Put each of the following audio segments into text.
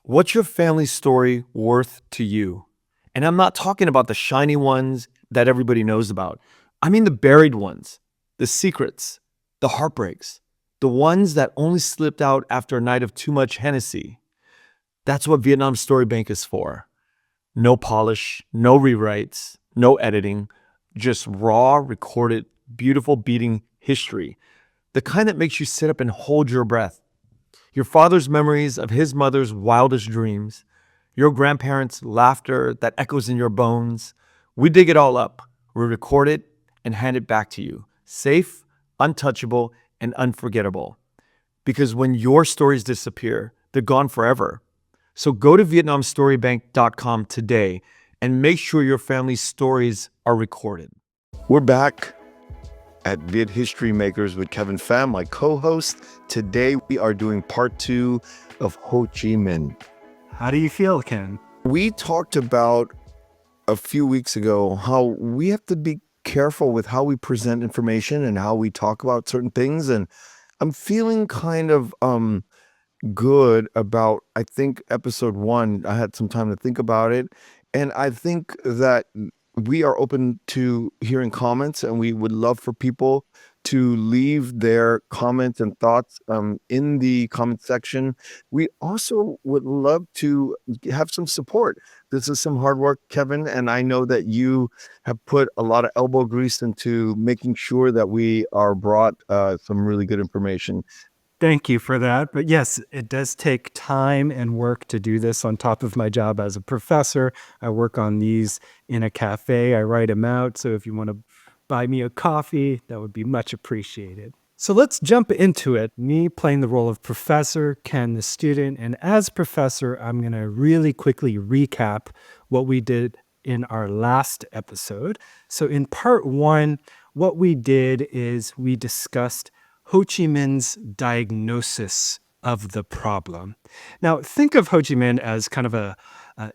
What's your family story worth to you? And I'm not talking about the shiny ones that everybody knows about. I mean the buried ones, the secrets, the heartbreaks, the ones that only slipped out after a night of too much Hennessy. That's what Vietnam Story Bank is for. No polish, no rewrites, no editing, just raw, recorded, beautiful beating history. The kind that makes you sit up and hold your breath. Your father's memories of his mother's wildest dreams, your grandparents' laughter that echoes in your bones. We dig it all up, we record it, and hand it back to you, safe, untouchable, and unforgettable. Because when your stories disappear, they're gone forever. So go to VietnamStoryBank.com today and make sure your family's stories are recorded. We're back at Viet History Makers with Kevin Pham, my co-host. Today we are doing part 2 of Ho Chi Minh. How do you feel, Ken? We talked about a few weeks ago how we have to be careful with how we present information and how we talk about certain things. And I'm feeling kind of good about, I think, episode 1. I had some time to think about it. And I think that we are open to hearing comments, and we would love for people to leave their comments and thoughts in the comment section. We also would love to have some support. This is some hard work, Kevin, and I know that you have put a lot of elbow grease into making sure that we are brought some really good information. Thank you for that. But yes, it does take time and work to do this on top of my job as a professor. I work on these in a cafe. I write them out. So if you want to buy me a coffee, that would be much appreciated. So let's jump into it. Me playing the role of professor, Ken the student. And as professor, I'm going to really quickly recap what we did in our last episode. So in part 1, what we did is we discussed Ho Chi Minh's diagnosis of the problem. Now, think of Ho Chi Minh as kind of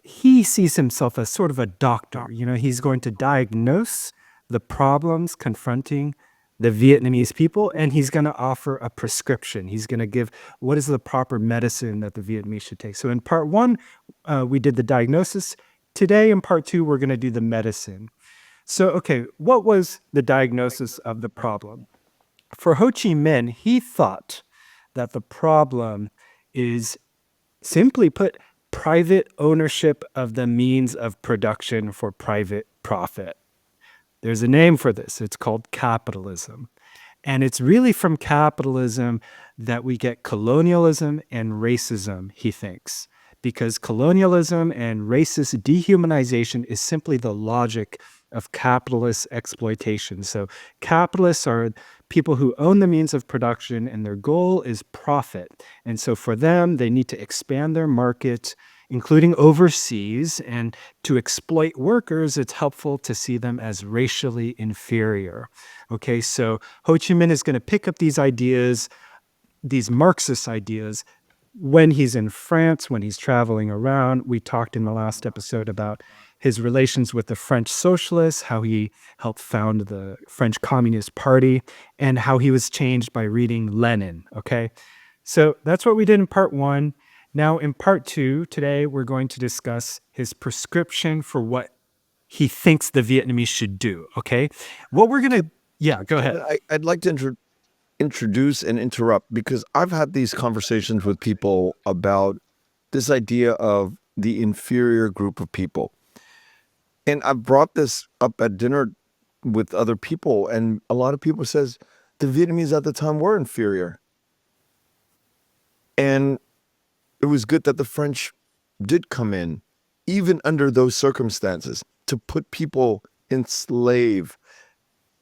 he sees himself as sort of a doctor. You know, he's going to diagnose the problems confronting the Vietnamese people, and he's going to offer a prescription. He's going to give what is the proper medicine that the Vietnamese should take. So in part 1, we did the diagnosis. Today, in part 2, we're going to do the medicine. So, okay, what was the diagnosis of the problem? For Ho Chi Minh, he thought that the problem is, simply put, private ownership of the means of production for private profit. There's a name for this. It's called capitalism. And it's really from capitalism that we get colonialism and racism, he thinks, because colonialism and racist dehumanization is simply the logic of capitalist exploitation. So capitalists are people who own the means of production, and their goal is profit. And so for them, they need to expand their market, including overseas, and to exploit workers, it's helpful to see them as racially inferior. Okay, so Ho Chi Minh is going to pick up these ideas, these Marxist ideas, when he's in France, when he's traveling around. We talked in the last episode about his relations with the French socialists, how he helped found the French Communist Party, and how he was changed by reading Lenin, okay? So that's what we did in part 1. Now in part 2, today we're going to discuss his prescription for what he thinks the Vietnamese should do, okay? What we're going to, yeah, go ahead. I'd like to introduce and interrupt, because I've had these conversations with people about this idea of the inferior group of people. And I brought this up at dinner with other people, and a lot of people says the Vietnamese at the time were inferior. And it was good that the French did come in, even under those circumstances, to put people, enslave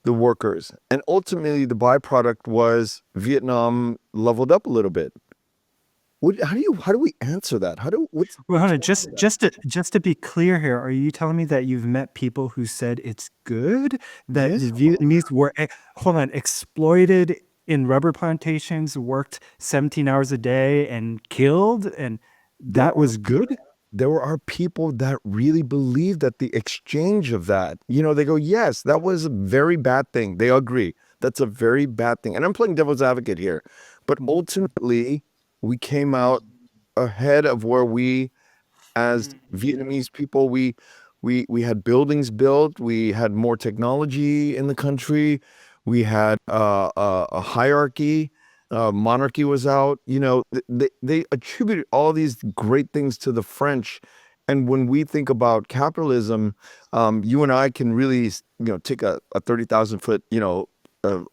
the workers. And ultimately, the byproduct was Vietnam leveled up a little bit. How do we answer that? Well, hold on, just to be clear here, are you telling me that you've met people who said it's good that Yes. the Vietnamese were, exploited in rubber plantations, worked 17 hours a day and killed, and that was good? There are people that really believe that the exchange of that, they go, yes, that was a very bad thing. They agree. That's a very bad thing. And I'm playing devil's advocate here. But ultimately, we came out ahead of where we as Vietnamese people, we had buildings built, we had more technology in the country, we had a hierarchy, monarchy was out. You know, they attributed all these great things to the French. And when we think about capitalism, you and I can really, take a 30,000 foot,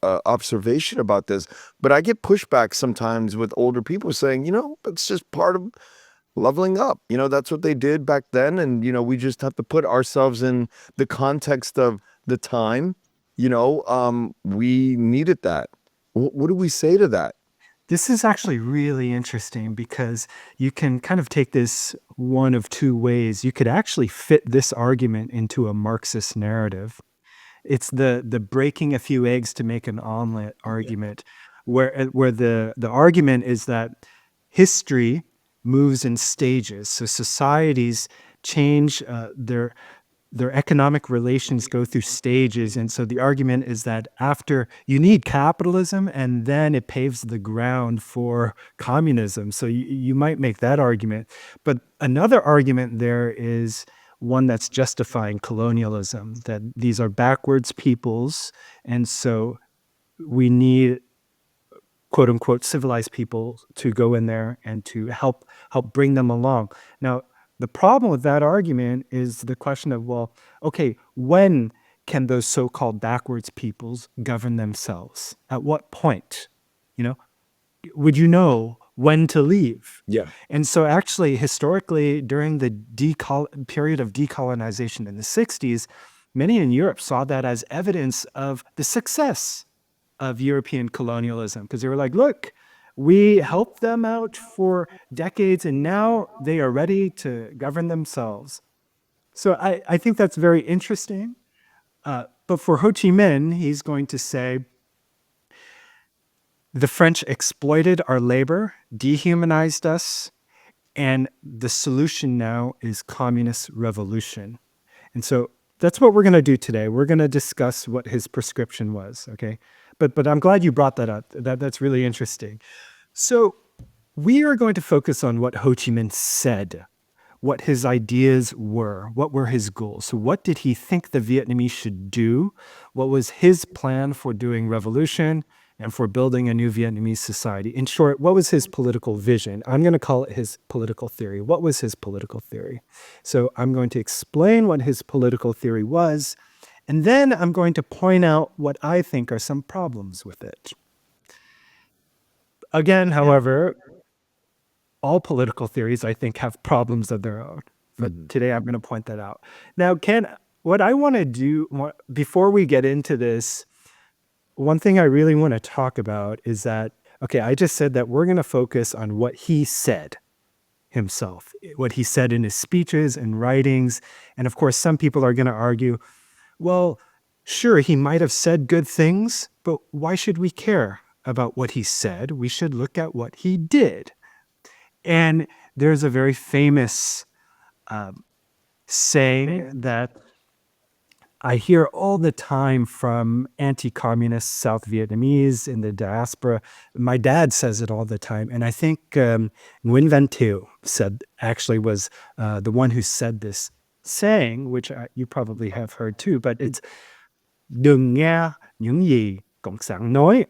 observation about this. But I get pushback sometimes with older people saying, it's just part of leveling up. That's what they did back then. And, we just have to put ourselves in the context of the time. We needed that. What do we say to that? This is actually really interesting because you can kind of take this one of two ways. You could actually fit this argument into a Marxist narrative. It's the breaking a few eggs to make an omelet argument, where the argument is that history moves in stages. So societies change, their economic relations go through stages. And so the argument is that after you need capitalism, and then it paves the ground for communism. So you might make that argument. But another argument there is one that's justifying colonialism, that these are backwards peoples. And so we need, quote unquote, civilized people to go in there and to help bring them along. Now, the problem with that argument is the question of, well, okay, when can those so-called backwards peoples govern themselves? At what point? Would you know when to leave? Yeah. And so actually, historically, during the period of decolonization in the 60s, many in Europe saw that as evidence of the success of European colonialism, because they were like, look, we helped them out for decades, and now they are ready to govern themselves. So I think that's very interesting. But for Ho Chi Minh, he's going to say, the French exploited our labor, dehumanized us, and the solution now is communist revolution. And so that's what we're going to do today. We're going to discuss what his prescription was, okay? But I'm glad you brought that up. That's really interesting. So we are going to focus on what Ho Chi Minh said, what his ideas were, what were his goals. So what did he think the Vietnamese should do? What was his plan for doing revolution and for building a new Vietnamese society? In short, what was his political vision? I'm going to call it his political theory. What was his political theory? So I'm going to explain what his political theory was, and then I'm going to point out what I think are some problems with it. Again, however, all political theories, I think, have problems of their own. But today I'm going to point that out. Now, Ken, what I want to do, before we get into this, one thing I really want to talk about is that, okay, I just said that we're going to focus on what he said himself, what he said in his speeches and writings. And of course, some people are going to argue, well, sure, he might have said good things, but why should we care about what he said? We should look at what he did. And there's a very famous saying that I hear all the time from anti-communist South Vietnamese in the diaspora. My dad says it all the time. And I think Nguyen Van Thieu was the one who said this saying, which you probably have heard too, but it's đừng nghe những gì Cộng sản nói,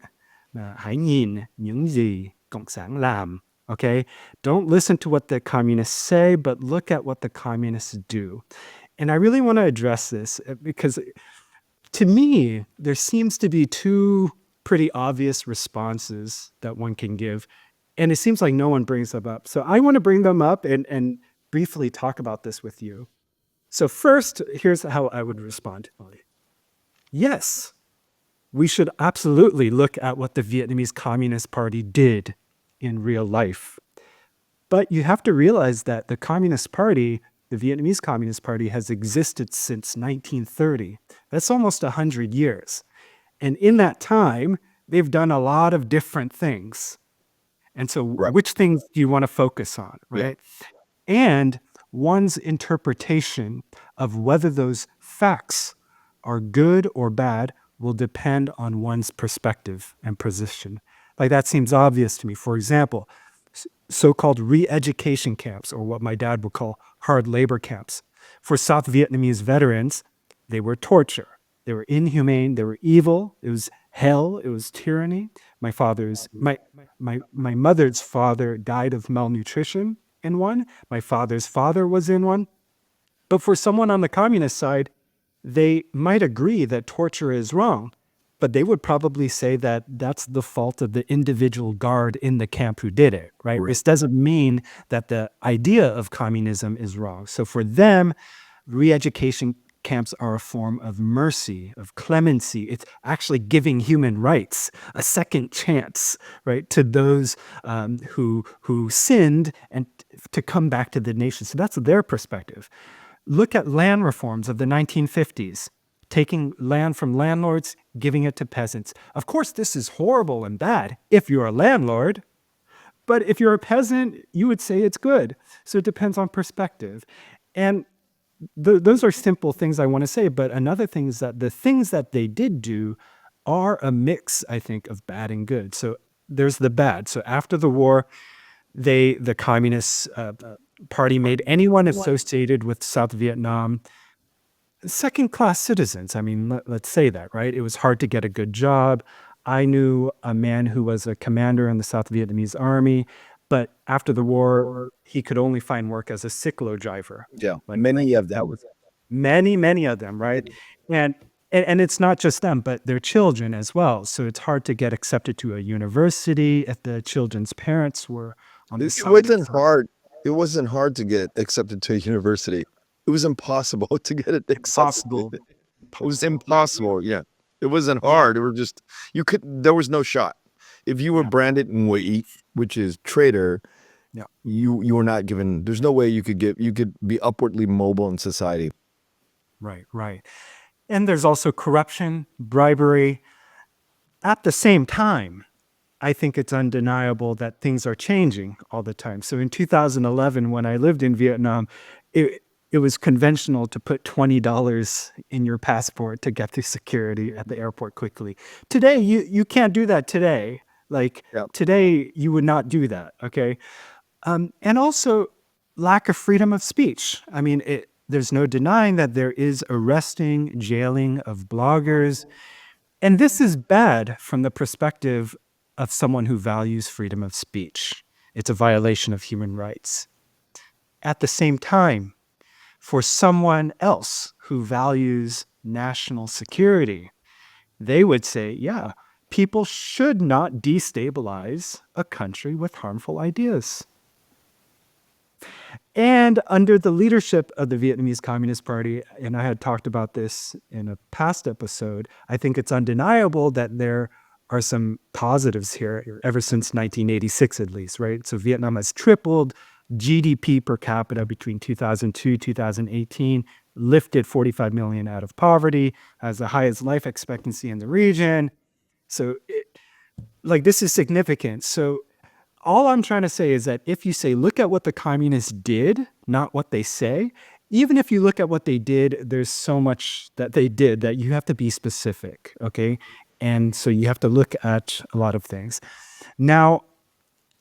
mà hãy nhìn những gì Cộng sản làm. Okay? Don't listen to what the communists say, but look at what the communists do. And I really want to address this because to me, there seems to be two pretty obvious responses that one can give. And it seems like no one brings them up. So I want to bring them up and briefly talk about this with you. So first, here's how I would respond. Yes, we should absolutely look at what the Vietnamese Communist Party did in real life. But you have to realize that the Communist Party, the Vietnamese Communist Party, has existed since 1930. That's almost 100 years. And in that time, they've done a lot of different things. And so which things do you want to focus on, right? Yeah. And one's interpretation of whether those facts are good or bad will depend on one's perspective and position. Like that seems obvious to me. For example, so-called re-education camps, or what my dad would call hard labor camps. For South Vietnamese veterans, they were torture. They were inhumane. They were evil. It was hell. It was tyranny. My mother's father died of malnutrition in one. My father's father was in one. But for someone on the communist side, they might agree that torture is wrong, but they would probably say that that's the fault of the individual guard in the camp who did it, right? This doesn't mean that the idea of communism is wrong. So for them, re-education camps are a form of mercy, of clemency. It's actually giving human rights a second chance, right, to those who sinned and to come back to the nation. So that's their perspective. Look at land reforms of the 1950s, taking land from landlords, giving it to peasants. Of course, this is horrible and bad if you're a landlord, but if you're a peasant, you would say it's good. So it depends on perspective. And those are simple things I want to say, but another thing is that the things that they did do are a mix, I think, of bad and good. So there's the bad. So after the war, the Communist Party made anyone associated with South Vietnam second-class citizens. I mean, let's say that, right? It was hard to get a good job. I knew a man who was a commander in the South Vietnamese army, but after the war, he could only find work as a cyclo driver. Yeah, many of them. Many of them, right? And it's not just them, but their children as well. So it's hard to get accepted to a university if the children's parents were on the It side. wasn't hard. It wasn't hard to get accepted to a university. It was impossible to get it Impossible. accepted. It was impossible. Yeah, it wasn't hard. It was just there was no shot. If you were branded Nguyen, which is traitor, Yeah. you were not given. There's no way you could be upwardly mobile in society. Right. And there's also corruption, bribery. At the same time, I think it's undeniable that things are changing all the time. So in 2011, when I lived in Vietnam, it was conventional to put $20 in your passport to get through security at the airport quickly. Today, you can't do that today. Like today, you would not do that, okay? And also lack of freedom of speech. I mean, there's no denying that there is arresting, jailing of bloggers. And this is bad from the perspective of someone who values freedom of speech. It's a violation of human rights. At the same time, for someone else who values national security, they would say, yeah, people should not destabilize a country with harmful ideas. And under the leadership of the Vietnamese Communist Party, and I had talked about this in a past episode, I think it's undeniable that there are some positives here ever since 1986 at least, right? So Vietnam has tripled GDP per capita between 2002 2018, lifted 45 million out of poverty, has the highest life expectancy in the region. So this is significant. So all I'm trying to say is that if you say, look at what the communists did, not what they say, even if you look at what they did, there's so much that they did that you have to be specific, okay? And so you have to look at a lot of things. Now,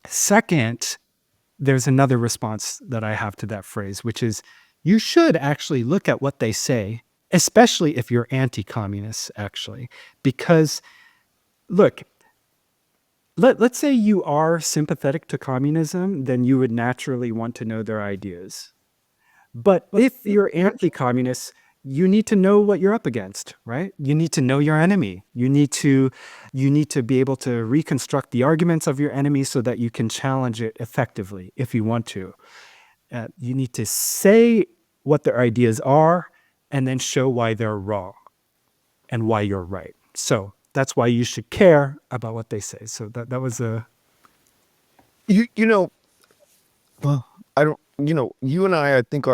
second, there's another response that I have to that phrase, which is you should actually look at what they say, especially if you're anti-communist, actually, because look, let's say you are sympathetic to communism, then you would naturally want to know their ideas. But if you're anti-communist, you need to know what you're up against, right? You need to know your enemy. You need to be able to reconstruct the arguments of your enemy so that you can challenge it effectively if you want to. You need to say what their ideas are and then show why they're wrong and why you're right. So that's why you should care about what they say. So that was a... Well, I don't, you and I think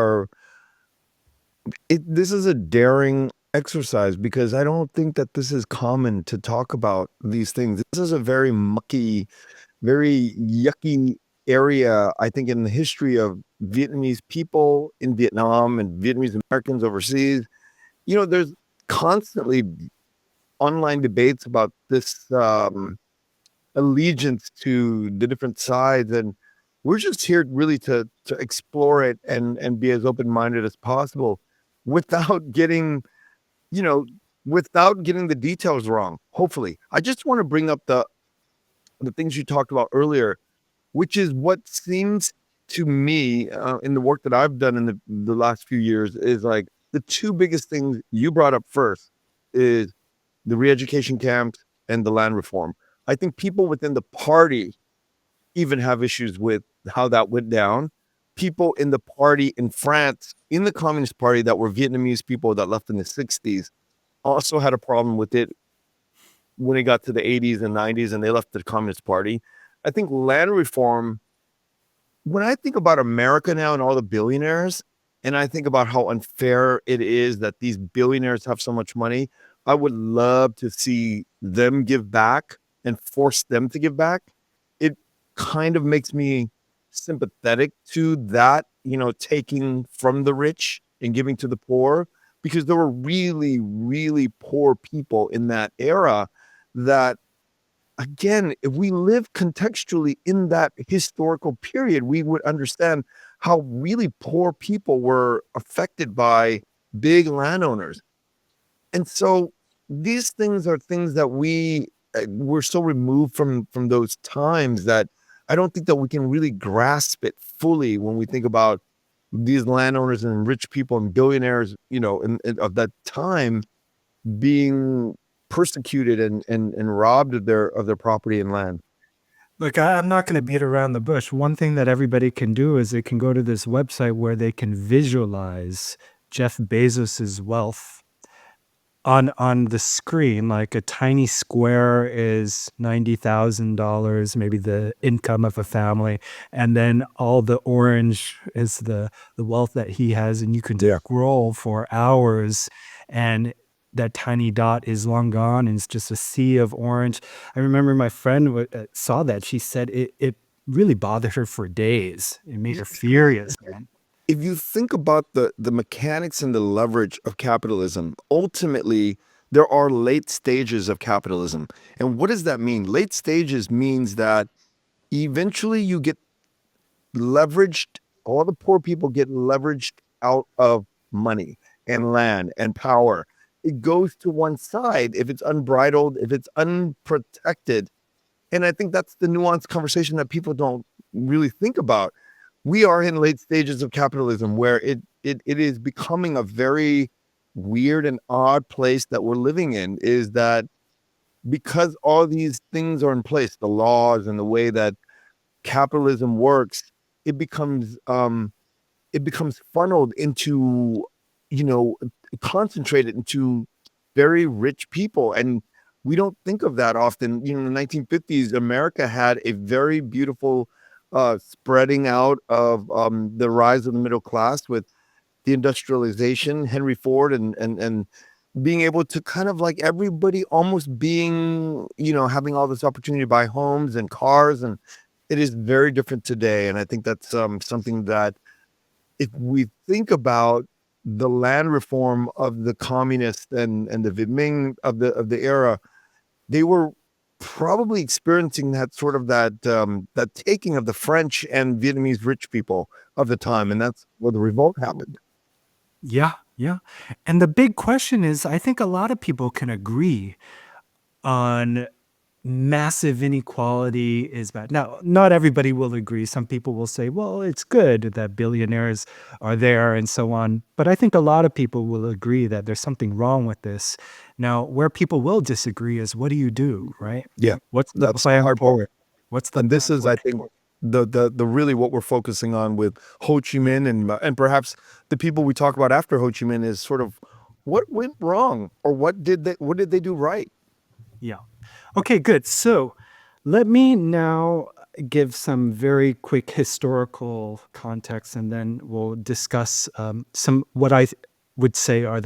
this is a daring exercise because I don't think that this is common to talk about these things. This is a very mucky, very yucky area, I think, in the history of Vietnamese people in Vietnam and Vietnamese Americans overseas. There's constantly online debates about this allegiance to the different sides. And we're just here really to explore it and be as open-minded as possible without getting, you know, without getting the details wrong, hopefully. I just want to bring up the things you talked about earlier, which is what seems to me in the work that I've done in the last few years is like the two biggest things you brought up first is the re-education camps and the land reform. I think people within the party even have issues with how that went down. People in the party in France, in the Communist Party that were Vietnamese people that left in the 60s, also had a problem with it when it got to the 80s and 90s and they left the Communist Party. I think land reform, when I think about America now and all the billionaires, and I think about how unfair it is that these billionaires have so much money, I would love to see them give back and force them to give back. It kind of makes me sympathetic to that, taking from the rich and giving to the poor, because there were really, really poor people in that era that, again, if we live contextually in that historical period, we would understand how really poor people were affected by big landowners. And so these things are things that we're so removed from those times that I don't think that we can really grasp it fully when we think about these landowners and rich people and billionaires, of that time being persecuted and robbed of their property and land. Look, I'm not going to beat around the bush. One thing that everybody can do is they can go to this website where they can visualize Jeff Bezos's wealth on the screen. Like a tiny square is $90,000, maybe the income of a family, and then all the orange is the wealth that he has, and you can Yeah. scroll for hours, and that tiny dot is long gone, and it's just a sea of orange. I remember my friend saw that. She said it really bothered her for days. It made her furious, man. If you think about the mechanics and the leverage of capitalism, ultimately there are late stages of capitalism. And what does that mean? Late stages means that eventually you get leveraged, all the poor people get leveraged out of money and land and power. It goes to one side if it's unbridled, if it's unprotected. And I think that's the nuanced conversation that people don't really think about. We are in late stages of capitalism where it is becoming a very weird and odd place that we're living in, is that because all these things are in place, the laws and the way that capitalism works, it becomes funneled into, you know, concentrated into very rich people. And we don't think of that often. In the 1950s, America had a very beautiful spreading out of the rise of the middle class with the industrialization, Henry Ford, and being able to kind of like everybody almost being, having all this opportunity to buy homes and cars. And it is very different today. And I think that's something that, if we think about the land reform of the communists and the Viet Minh of the era, they were probably experiencing that sort of that taking of the French and Vietnamese rich people of the time, and that's where the revolt happened. Yeah, yeah. And the big question is, I think a lot of people can agree on massive inequality is bad. Now, not everybody will agree. Some people will say, well, it's good that billionaires are there and so on. But I think a lot of people will agree that there's something wrong with this. Now, where people will disagree is, what do you do, right? Yeah, What's the that's the plan hard part. forward? What's the And this plan is, I forward? think, the really what we're focusing on with Ho Chi Minh and perhaps the people we talk about after Ho Chi Minh is sort of what went wrong or what did they do right? Yeah. Okay, good. So let me now give some very quick historical context, and then we'll discuss some what I would say are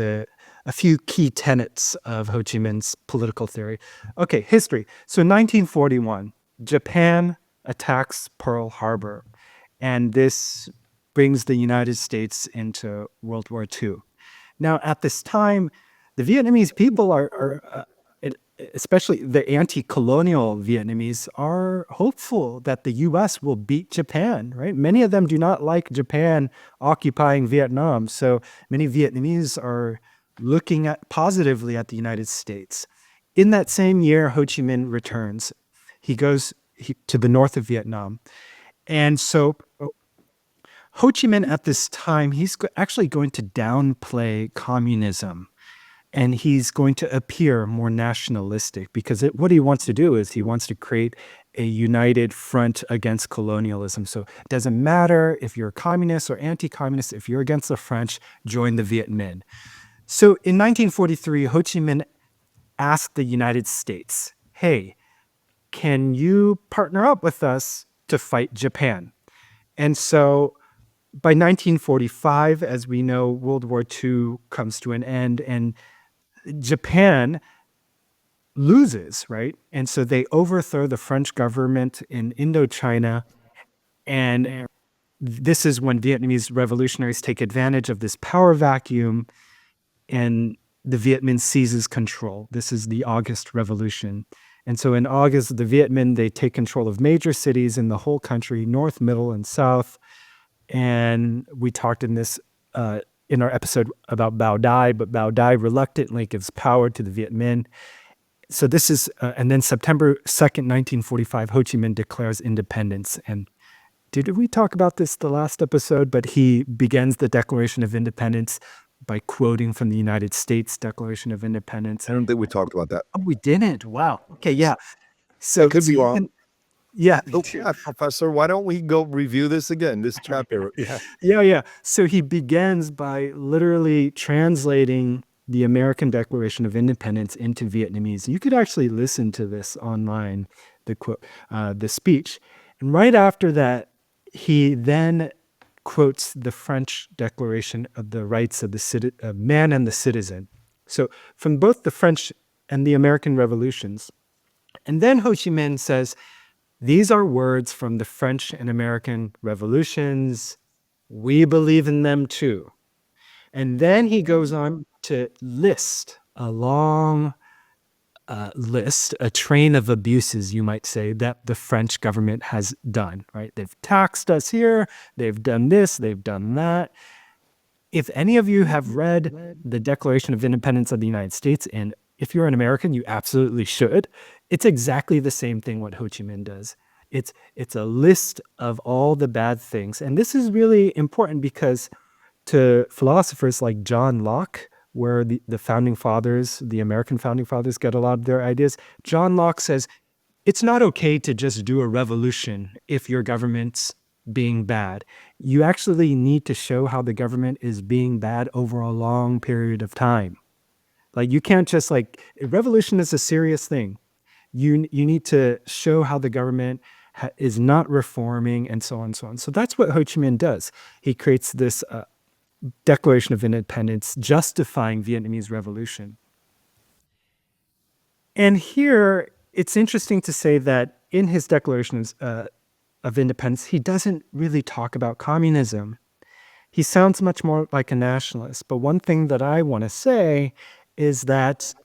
a few key tenets of Ho Chi Minh's political theory. Okay, history. So 1941, Japan attacks Pearl Harbor, and this brings the United States into World War II. Now, at this time, the Vietnamese people are especially the anti-colonial Vietnamese, are hopeful that the U.S. will beat Japan, right? Many of them do not like Japan occupying Vietnam. So many Vietnamese are looking at positively at the United States. In that same year, Ho Chi Minh returns. He goes to the north of Vietnam. And so Ho Chi Minh at this time, he's actually going to downplay communism, and he's going to appear more nationalistic because what he wants to do is he wants to create a united front against colonialism. So it doesn't matter if you're communist or anti-communist, if you're against the French, join the Viet Minh. So in 1943, Ho Chi Minh asked the United States, hey, can you partner up with us to fight Japan? And so by 1945, as we know, World War II comes to an end and Japan loses, right? And so they overthrow the French government in Indochina. And this is when Vietnamese revolutionaries take advantage of this power vacuum and the Viet Minh seizes control. This is the August Revolution. And so in August, the Viet Minh, they take control of major cities in the whole country, north, middle, and south. And we talked in this in our episode about Bao Dai, but Bao Dai reluctantly gives power to the Viet Minh. So this is, and then September 2nd, 1945, Ho Chi Minh declares independence. And did we talk about this the last episode? But he begins the Declaration of Independence by quoting from the United States Declaration of Independence. I don't think we talked about that. Oh, we didn't. Wow. Okay, yeah. So Could be wrong. Yeah. Yeah, Professor, why don't we go review this again, this chapter? Yeah. So he begins by literally translating the American Declaration of Independence into Vietnamese. You could actually listen to this online, the speech. And right after that, he then quotes the French Declaration of the Rights of the Man and the Citizen. So from both the French and the American revolutions. And then Ho Chi Minh says, these are words from the French and American revolutions. We believe in them too. And then he goes on to list a long list, a train of abuses, you might say, that the French government has done, right? They've taxed us here, they've done this, they've done that. If any of you have read the Declaration of Independence of the United States, and if you're an American, you absolutely should, it's exactly the same thing what Ho Chi Minh does. It's a list of all the bad things. And this is really important because to philosophers like John Locke, where the founding fathers, the American founding fathers, get a lot of their ideas, John Locke says, it's not okay to just do a revolution if your government's being bad. You actually need to show how the government is being bad over a long period of time. Like you can't just revolution is a serious thing. You need to show how the government is not reforming and so on and so on. So that's what Ho Chi Minh does. He creates this Declaration of Independence justifying Vietnamese revolution. And here, it's interesting to say that in his Declaration of Independence, he doesn't really talk about communism. He sounds much more like a nationalist. But one thing that I want to say is that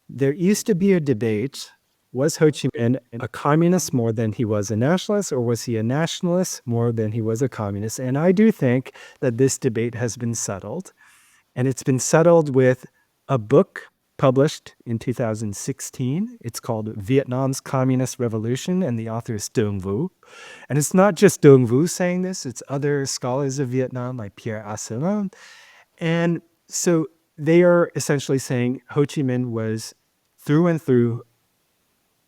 there used to be a debate. Was Ho Chi Minh a communist more than he was a nationalist, or was he a nationalist more than he was a communist? And I do think that this debate has been settled. And it's been settled with a book published in 2016. It's called Vietnam's Communist Revolution, and the author is Dong Vu. And it's not just Dong Vu saying this, it's other scholars of Vietnam like Pierre Asselin. And so they are essentially saying Ho Chi Minh was through and through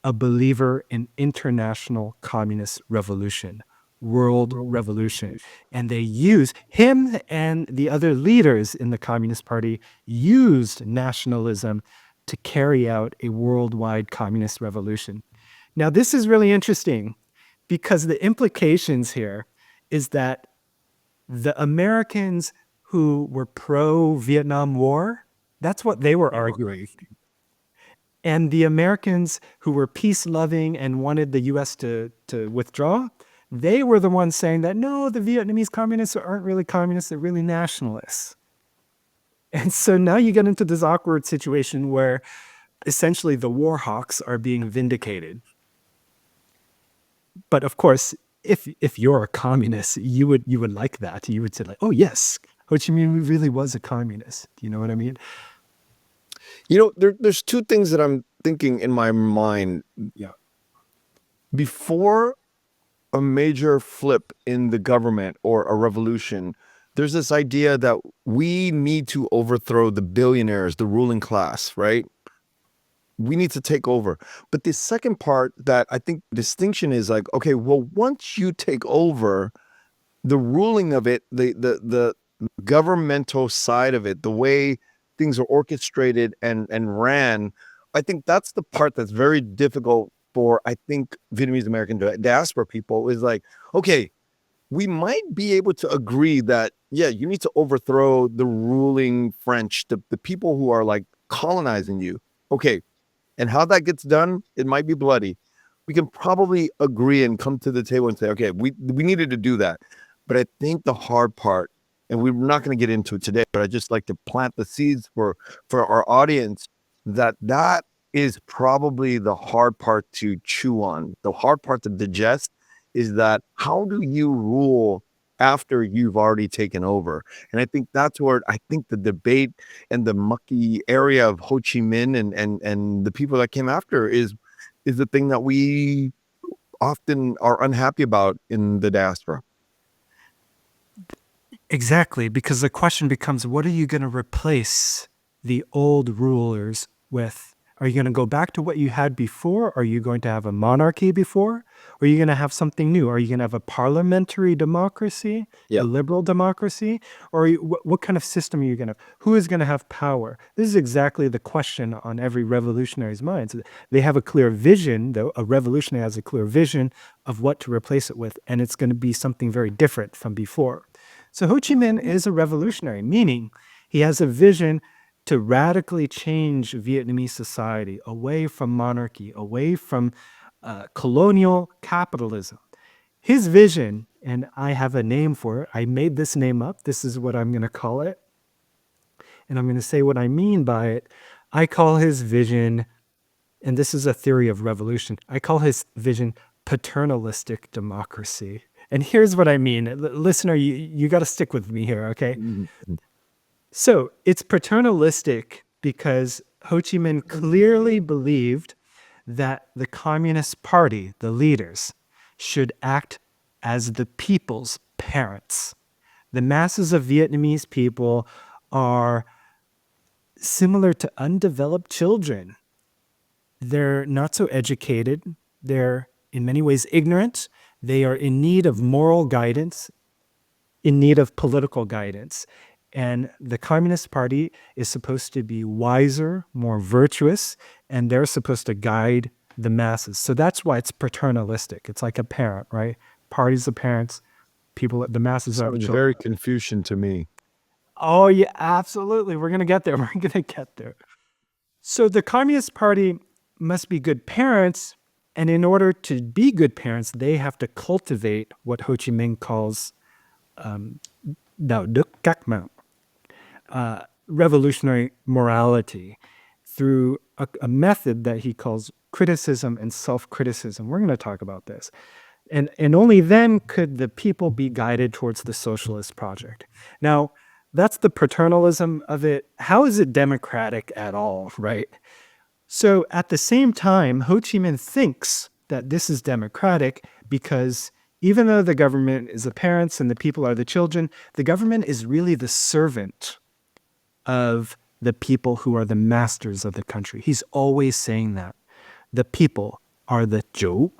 a believer in international communist revolution, world revolution. And they use him, and the other leaders in the Communist Party used nationalism to carry out a worldwide communist revolution. Now, this is really interesting because the implications here is that the Americans who were pro-Vietnam War, that's what they were arguing. And the Americans who were peace-loving and wanted the U.S. to withdraw, they were the ones saying that, no, the Vietnamese communists aren't really communists, they're really nationalists. And so now you get into this awkward situation where essentially the war hawks are being vindicated. But of course, if you're a communist, you would like that. You would say like, oh yes, Ho Chi Minh really was a communist. Do you know what I mean? There's two things that I'm thinking in my mind. Yeah. Before a major flip in the government or a revolution, there's this idea that we need to overthrow the billionaires, the ruling class, right? We need to take over. But the second part that I think distinction is like, okay, well, once you take over, the ruling of it, the governmental side of it, the way things are orchestrated and ran, I think that's the part that's very difficult for, I think, Vietnamese American diaspora people is like, okay, we might be able to agree that, yeah, you need to overthrow the ruling French, the people who are like colonizing you. Okay. And how that gets done, it might be bloody. We can probably agree and come to the table and say, okay, we needed to do that. But I think the hard part, and we're not going to get into it today, but I just like to plant the seeds for our audience that is probably the hard part to chew on. The hard part to digest is that how do you rule after you've already taken over? And I think that's where I think the debate and the mucky area of Ho Chi Minh and the people that came after is the thing that we often are unhappy about in the diaspora. Exactly, because the question becomes, what are you going to replace the old rulers with? Are you going to go back to what you had before? Are you going to have a monarchy before? Or are you going to have something new? Are you going to have a parliamentary democracy, Yeah. a liberal democracy? Or what kind of system are you going to have? Who is going to have power? This is exactly the question on every revolutionary's mind. So they have a clear vision, though a revolutionary has a clear vision of what to replace it with, and it's going to be something very different from before. So Ho Chi Minh is a revolutionary, meaning he has a vision to radically change Vietnamese society away from monarchy, away from colonial capitalism. His vision, and I have a name for it, I made this name up, this is what I'm going to call it, and I'm going to say what I mean by it. I call his vision, and this is a theory of revolution, I call his vision paternalistic democracy. And here's what I mean. Listener, you got to stick with me here, okay? Mm-hmm. So it's paternalistic because Ho Chi Minh clearly believed that the Communist Party, the leaders, should act as the people's parents. The masses of Vietnamese people are similar to undeveloped children. They're not so educated. They're in many ways ignorant. They are in need of moral guidance, in need of political guidance. And the Communist Party is supposed to be wiser, more virtuous, and they're supposed to guide the masses. So that's why it's paternalistic. It's like a parent, right? Parties of parents, people, the masses are Sounds children. very Confucian to me. Oh, yeah, absolutely. We're going to get there. We're going to get there. So the Communist Party must be good parents. And in order to be good parents, they have to cultivate what Ho Chi Minh calls đạo đức cách mạng, revolutionary morality, through a method that he calls criticism and self-criticism. We're going to talk about this. And only then could the people be guided towards the socialist project. Now, that's the paternalism of it. How is it democratic at all, right? So at the same time, Ho Chi Minh thinks that this is democratic because even though the government is the parents and the people are the children, the government is really the servant of the people who are the masters of the country. He's always saying that. The people are the zhou.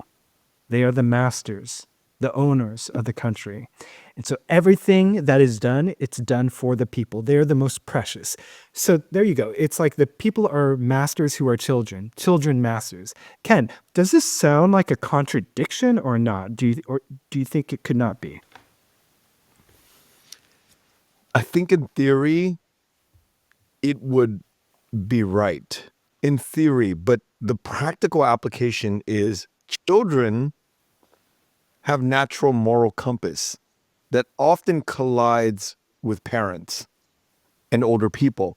They are the masters, the owners of the country. And so everything that is done, it's done for the people. They're the most precious. So there you go. It's like the people are masters who are children, children masters. Ken, does this sound like a contradiction or not? Do you think it could not be? I think in theory, it would be right. In theory, but the practical application is children have natural moral compass that often collides with parents and older people.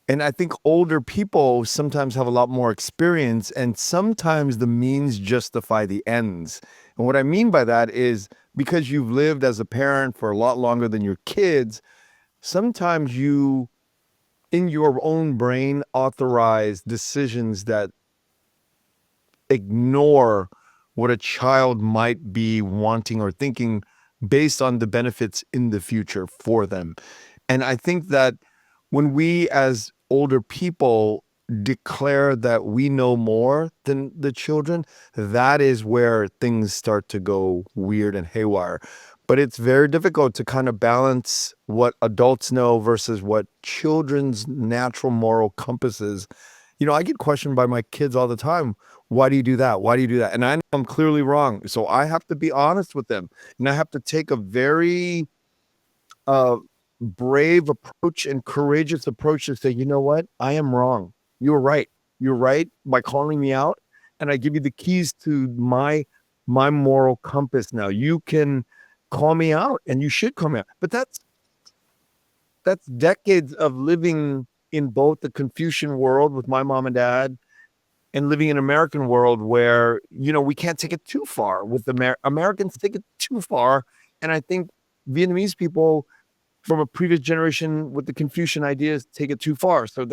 And I think older people sometimes have a lot more experience, and sometimes the means justify the ends. And what I mean by that is because you've lived as a parent for a lot longer than your kids, sometimes you, in your own brain, authorize decisions that ignore what a child might be wanting or thinking based on the benefits in the future for them. And I think that when we as older people declare that we know more than the children, that is where things start to go weird and haywire. But it's very difficult to kind of balance what adults know versus what children's natural moral compass is. You know, I get questioned by my kids all the time. Why do you do that? Why do you do that? And I know I'm clearly wrong. So I have to be honest with them. And I have to take a very brave approach and courageous approach to say, you know what? I am wrong. You're right. You're right by calling me out. And I give you the keys to my moral compass now. You can call me out and you should call me out. But that's decades of living in both the Confucian world with my mom and dad and living in an American world where, you know, we can't take it too far with Americans take it too far. And I think Vietnamese people from a previous generation with the Confucian ideas take it too far. So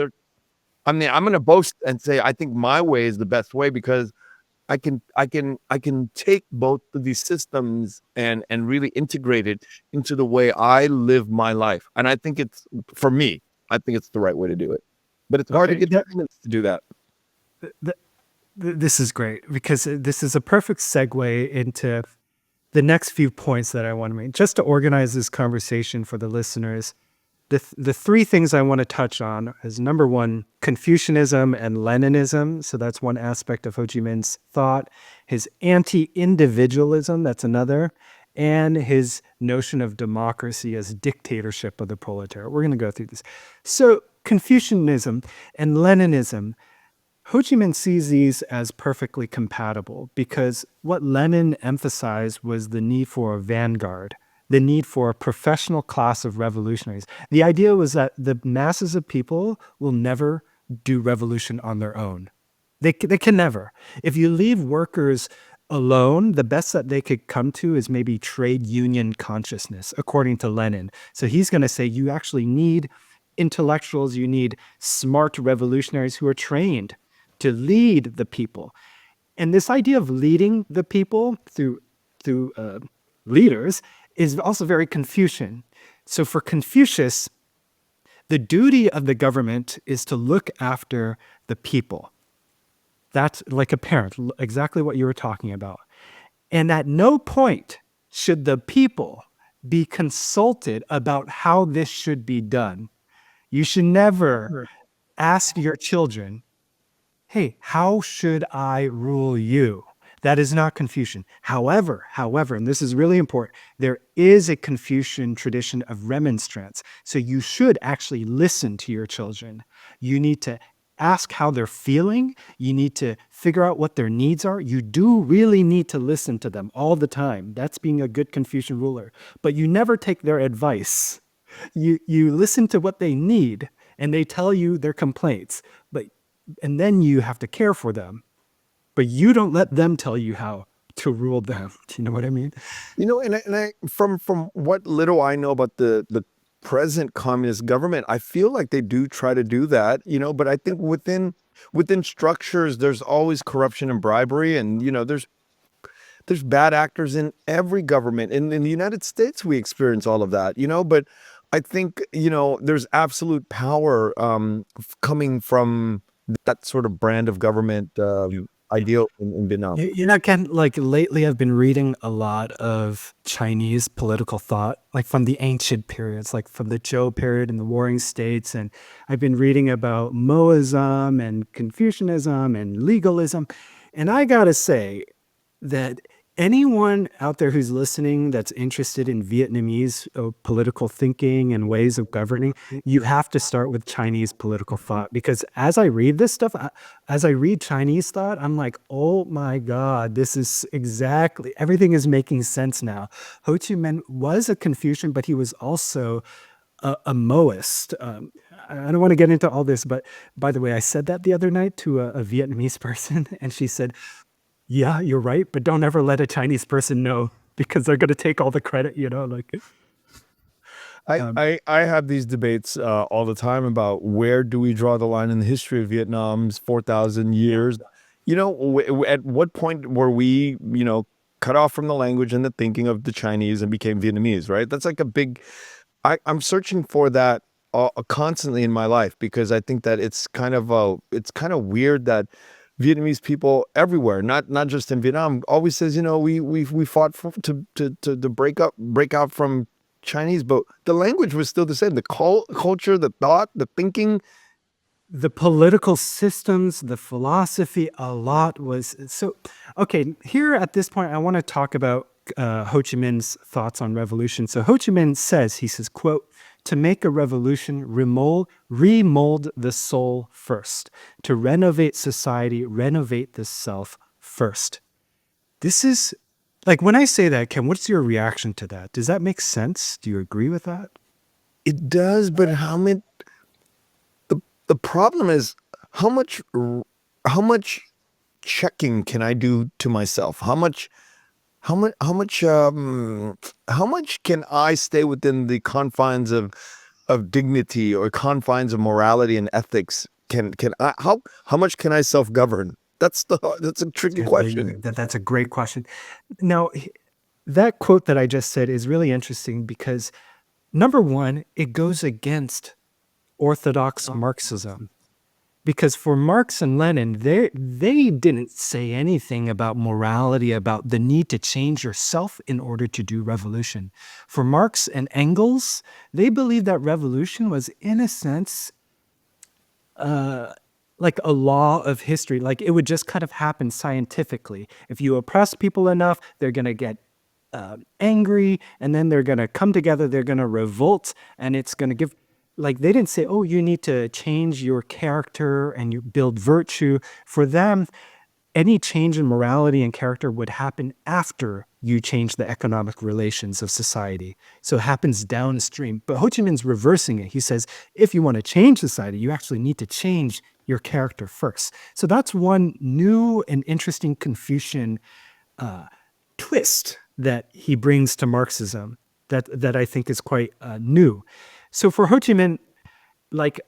I mean, I'm going to boast and say, I think my way is the best way because I can take both of these systems and really integrate it into the way I live my life. And I think it's, for me, I think it's the right way to do it. But it's hard to get governments to do that. This is great because this is a perfect segue into the next few points that I want to make. Just to organize this conversation for the listeners, the three things I want to touch on is number one, Confucianism and Leninism. So that's one aspect of Ho Chi Minh's thought. His anti-individualism, that's another. And his notion of democracy as dictatorship of the proletariat. We're going to go through this. So Confucianism and Leninism, Ho Chi Minh sees these as perfectly compatible because what Lenin emphasized was the need for a vanguard, the need for a professional class of revolutionaries. The idea was that the masses of people will never do revolution on their own. They can never. If you leave workers alone, the best that they could come to is maybe trade union consciousness, according to Lenin. So he's going to say you actually need intellectuals, you need smart revolutionaries who are trained to lead the people. And this idea of leading the people through leaders is also very Confucian. So for Confucius, the duty of the government is to look after the people. That's like a parent, exactly what you were talking about. And at no point should the people be consulted about how this should be done. You should never ask your children, hey, how should I rule you? That is not Confucian. However, and this is really important, there is a Confucian tradition of remonstrance. So you should actually listen to your children. You need to ask how they're feeling. You need to figure out what their needs are. You do really need to listen to them all the time. That's being a good Confucian ruler. But you never take their advice. You listen to what they need, and they tell you their complaints. And then you have to care for them. But you don't let them tell you how to rule them. Do you know what I mean? You know, and I from what little I know about the present communist government, I feel like they do try to do that, you know, but I think within structures, there's always corruption and bribery. And, you know, there's bad actors in every government. In the United States, we experience all of that, you know, but I think, you know, there's absolute power coming from that sort of brand of government ideal in Vietnam. You know, Ken, like lately I've been reading a lot of Chinese political thought, like from the ancient periods, like from the Zhou period in the Warring States. And I've been reading about Maoism and Confucianism and legalism. And I gotta say that anyone out there who's listening that's interested in Vietnamese political thinking and ways of governing, you have to start with Chinese political thought. Because as I read this stuff, as I read Chinese thought, I'm like, oh my God, this is exactly, everything is making sense now. Ho Chi Minh was a Confucian, but he was also a Maoist. I don't want to get into all this, but by the way, I said that the other night to a Vietnamese person, and she said, "Yeah, you're right, but don't ever let a Chinese person know because they're going to take all the credit, like." I have these debates all the time about where do we draw the line in the history of Vietnam's 4,000 years. At what point were we, cut off from the language and the thinking of the Chinese and became Vietnamese, right? That's like a big, I'm searching for that constantly in my life because I think that it's kind of weird that Vietnamese people everywhere, not just in Vietnam, always says, we fought to break out from Chinese, but the language was still the same. The culture, the thought, the thinking. The political systems, the philosophy, a lot was so. Okay, here at this point, I want to talk about Ho Chi Minh's thoughts on revolution. So Ho Chi Minh he says, quote, "To make a revolution, remold the soul first. To renovate society, renovate the self first." This is, like, when I say that, Ken, what's your reaction to that? Does that make sense? Do you agree with that? It does, but the problem is how much checking can I do to myself? How much can I stay within the confines of dignity or confines of morality and ethics? How much can I self-govern? That's a tricky question. That's a great question. Now, that quote that I just said is really interesting because, number one, it goes against orthodox Marxism. Because for Marx and Lenin, they didn't say anything about morality, about the need to change yourself in order to do revolution. For Marx and Engels, they believed that revolution was, in a sense, like a law of history. Like it would just kind of happen scientifically. If you oppress people enough, they're going to get angry, and then they're going to come together, they're going to revolt, and it's going to give... Like, they didn't say, oh, you need to change your character and you build virtue. For them, any change in morality and character would happen after you change the economic relations of society. So it happens downstream. But Ho Chi Minh's reversing it. He says, if you want to change society, you actually need to change your character first. So that's one new and interesting Confucian twist that he brings to Marxism that I think is quite new. So for Ho Chi Minh, like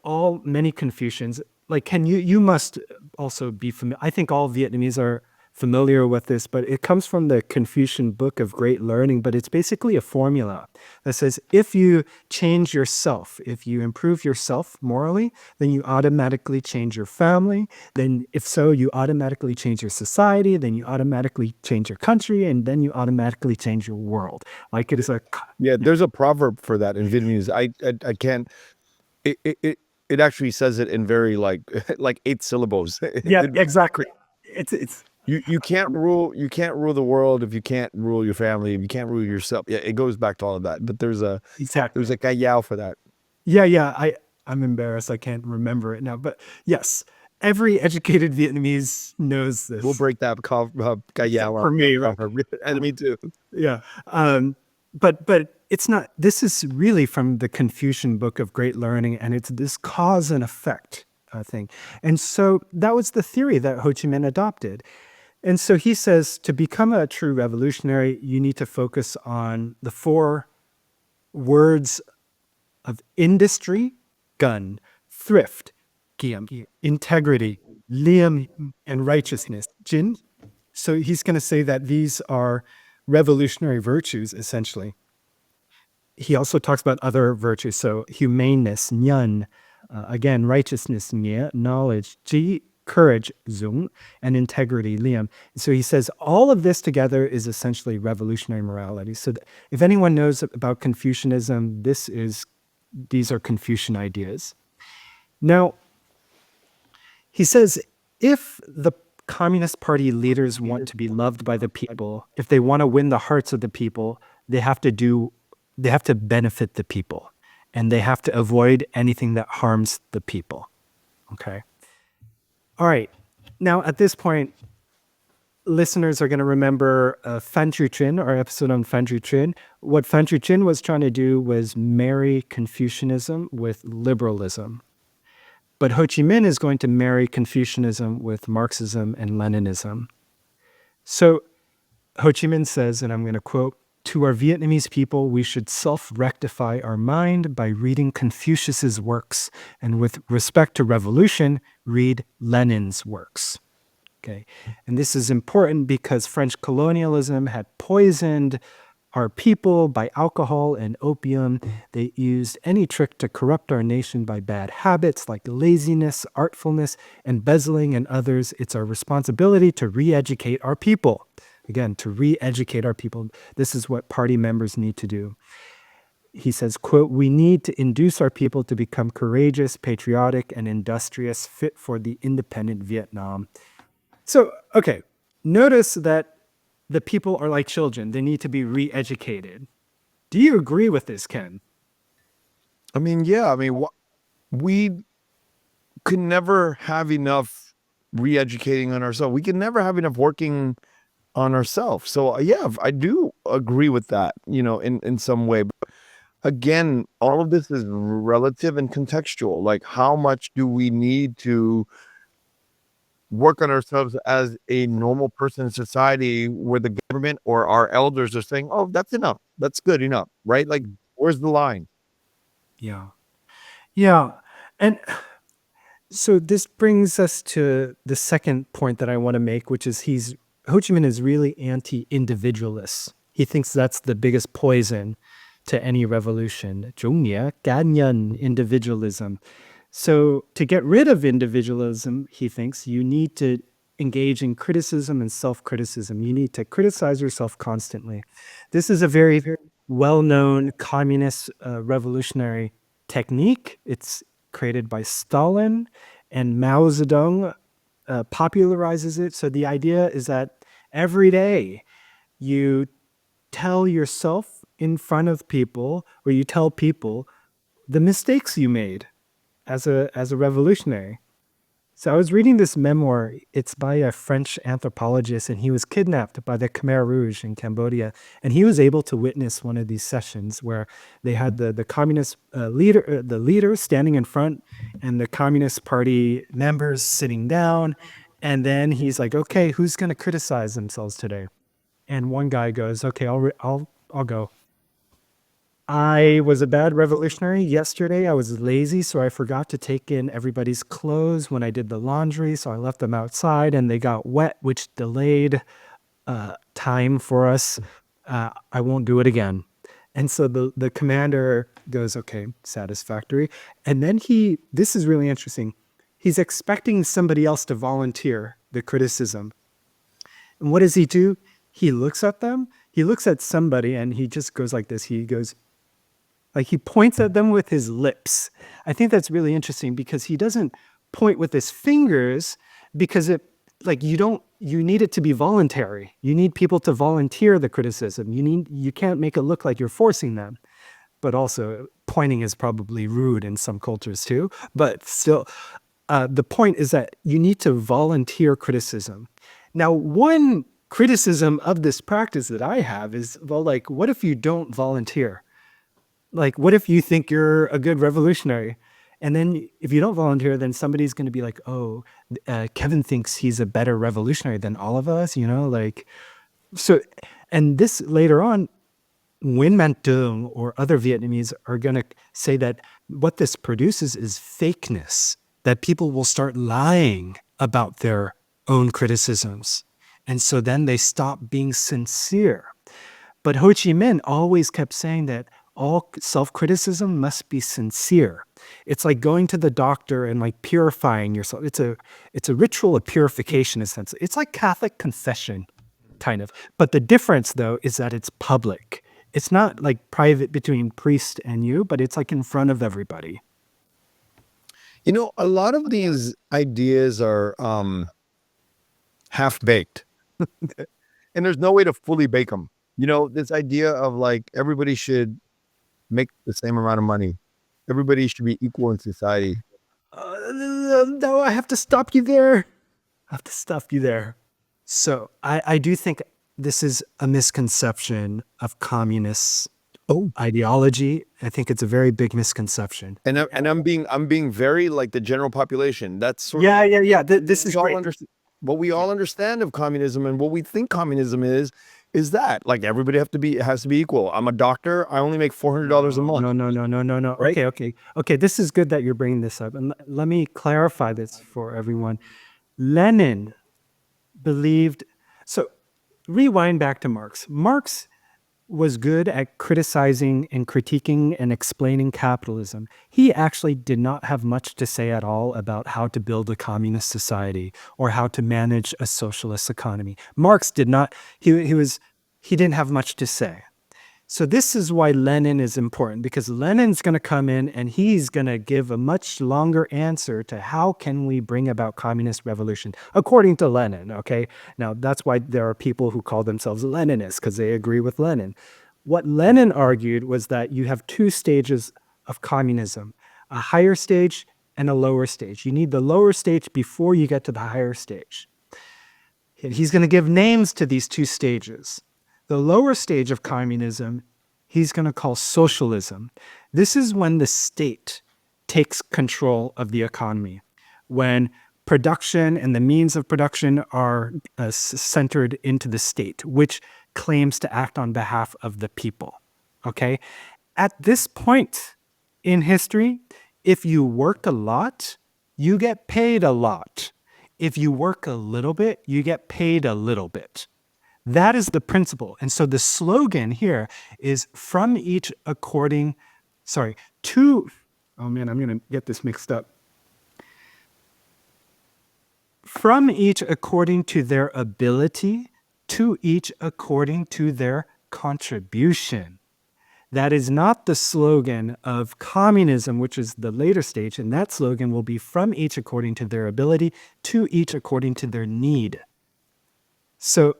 many Confucians, like Ken, you must also be familiar. I think all Vietnamese are familiar with this, but it comes from the Confucian Book of Great Learning, but it's basically a formula that says if you change yourself, if you improve yourself morally, then you automatically change your family. Then if so, you automatically change your society, then you automatically change your country, and then you automatically change your world. Like it is a... Yeah, there's a proverb for that in Vietnamese. I can't... It actually says it in very like 8 syllables. Yeah, exactly. It's You can't rule the world if you can't rule your family, if you can't rule yourself. Yeah, it goes back to all of that. But there's a kayao for that. Yeah. I'm embarrassed. I can't remember it now. But yes, every educated Vietnamese knows this. We'll break that kayao for me, right? And me too. Yeah. But it's not, this is really from the Confucian Book of Great Learning, and it's this cause and effect thing. And so that was the theory that Ho Chi Minh adopted. And so he says, to become a true revolutionary, you need to focus on the 4 words of industry, gun, thrift, kiam, integrity, liam, and righteousness, jin. So he's going to say that these are revolutionary virtues, essentially. He also talks about other virtues, so humaneness, nyan, again, righteousness, nye, knowledge, ji, courage, zung, and integrity, liam. So he says all of this together is essentially revolutionary morality. So if anyone knows about Confucianism, these are Confucian ideas. Now, he says if the Communist Party leaders want to be loved by the people, if they want to win the hearts of the people, they have to benefit the people, and they have to avoid anything that harms the people. Okay. All right. Now, at this point, listeners are going to remember Phan Chu Trinh, our episode on Phan Chu Trinh. What Phan Chu Trinh was trying to do was marry Confucianism with liberalism. But Ho Chi Minh is going to marry Confucianism with Marxism and Leninism. So Ho Chi Minh says, and I'm going to quote, "To our Vietnamese people, we should self-rectify our mind by reading Confucius's works, and with respect to revolution, read Lenin's works." Okay. And this is important because French colonialism had poisoned our people by alcohol and opium. They used any trick to corrupt our nation by bad habits like laziness, artfulness, embezzling, and others. It's our responsibility to re-educate our people. Again, to re-educate our people. This is what party members need to do. He says, quote, "We need to induce our people to become courageous, patriotic, and industrious, fit for the independent Vietnam." So, okay, notice that the people are like children. They need to be re-educated. Do you agree with this, Ken? I mean, yeah. I mean, we could never have enough re-educating on ourselves. We can never have enough working on ourselves. So yeah, I do agree with that, in some way. But again, all of this is relative and contextual. Like, how much do we need to work on ourselves as a normal person in society where the government or our elders are saying, oh, that's enough. That's good enough, right? Like, where's the line? Yeah. Yeah. And so this brings us to the second point that I want to make, which is Ho Chi Minh is really anti-individualist. He thinks that's the biggest poison to any revolution. Chủ nghĩa cá nhân, individualism. So to get rid of individualism, he thinks you need to engage in criticism and self-criticism. You need to criticize yourself constantly. This is a very, very well-known communist revolutionary technique. It's created by Stalin, and Mao Zedong popularizes it. So the idea is that every day you tell yourself in front of people, or you tell people the mistakes you made as a revolutionary. So I was reading this memoir. It's by a French anthropologist, and he was kidnapped by the Khmer Rouge in Cambodia. And he was able to witness one of these sessions where they had the communist leader standing in front, and the Communist Party members sitting down. And then he's like, "Okay, who's going to criticize themselves today?" And one guy goes, "Okay, I'll go. I was a bad revolutionary. Yesterday, I was lazy, so I forgot to take in everybody's clothes when I did the laundry, so I left them outside and they got wet, which delayed time for us. I won't do it again." And so the commander goes, "Okay, satisfactory." And then this is really interesting. He's expecting somebody else to volunteer the criticism. And what does he do? He looks at them, he looks at somebody, and he just goes like this. He goes, like, he points at them with his lips. I think that's really interesting because he doesn't point with his fingers, because you need it to be voluntary. You need people to volunteer the criticism. You can't make it look like you're forcing them. But also, pointing is probably rude in some cultures too. But still, the point is that you need to volunteer criticism. Now, one criticism of this practice that I have is, well, like, what if you don't volunteer? Like, what if you think you're a good revolutionary? And then if you don't volunteer, then somebody's going to be like, oh, Kevin thinks he's a better revolutionary than all of us, So, and this later on, Nguyen Man Tung or other Vietnamese are going to say that what this produces is fakeness, that people will start lying about their own criticisms. And so then they stop being sincere. But Ho Chi Minh always kept saying that all self-criticism must be sincere. It's like going to the doctor and like purifying yourself. It's a ritual of purification, essentially. It's like Catholic confession, kind of. But the difference, though, is that it's public. It's not like private between priest and you, but it's like in front of everybody. A lot of these ideas are half-baked. And there's no way to fully bake them. This idea of like everybody should make the same amount of money. Everybody should be equal in society. No, I have to stop you there. So I do think this is a misconception of communists Oh. ideology. I think it's a very big misconception. I'm being very like the general population. That's sort Yeah, of yeah, yeah. This is we all great. understand what we all understand of communism and what we think communism is that like everybody has to be equal. I'm a doctor. I only make $400 a month. No. Right? Okay. This is good that you're bringing this up. And let me clarify this for everyone. Lenin believed, so rewind back to Marx. Marx was good at criticizing and critiquing and explaining capitalism. He actually did not have much to say at all about how to build a communist society or how to manage a socialist economy. Marx did not, he didn't have much to say. So this is why Lenin is important, because Lenin's going to come in and he's going to give a much longer answer to how can we bring about communist revolution, according to Lenin, okay? Now, that's why there are people who call themselves Leninists, because they agree with Lenin. What Lenin argued was that you have two stages of communism, a higher stage and a lower stage. You need the lower stage before you get to the higher stage. And he's going to give names to these two stages. The lower stage of communism, he's going to call socialism. This is when the state takes control of the economy, when production and the means of production are centered into the state, which claims to act on behalf of the people. Okay? At this point in history, if you work a lot, you get paid a lot. If you work a little bit, you get paid a little bit. That is the principle. And so the slogan here is from each according, to, oh man, I'm going to get this mixed up. From each according to their ability, to each according to their contribution. That is not the slogan of communism, which is the later stage. And that slogan will be from each according to their ability, to each according to their need. So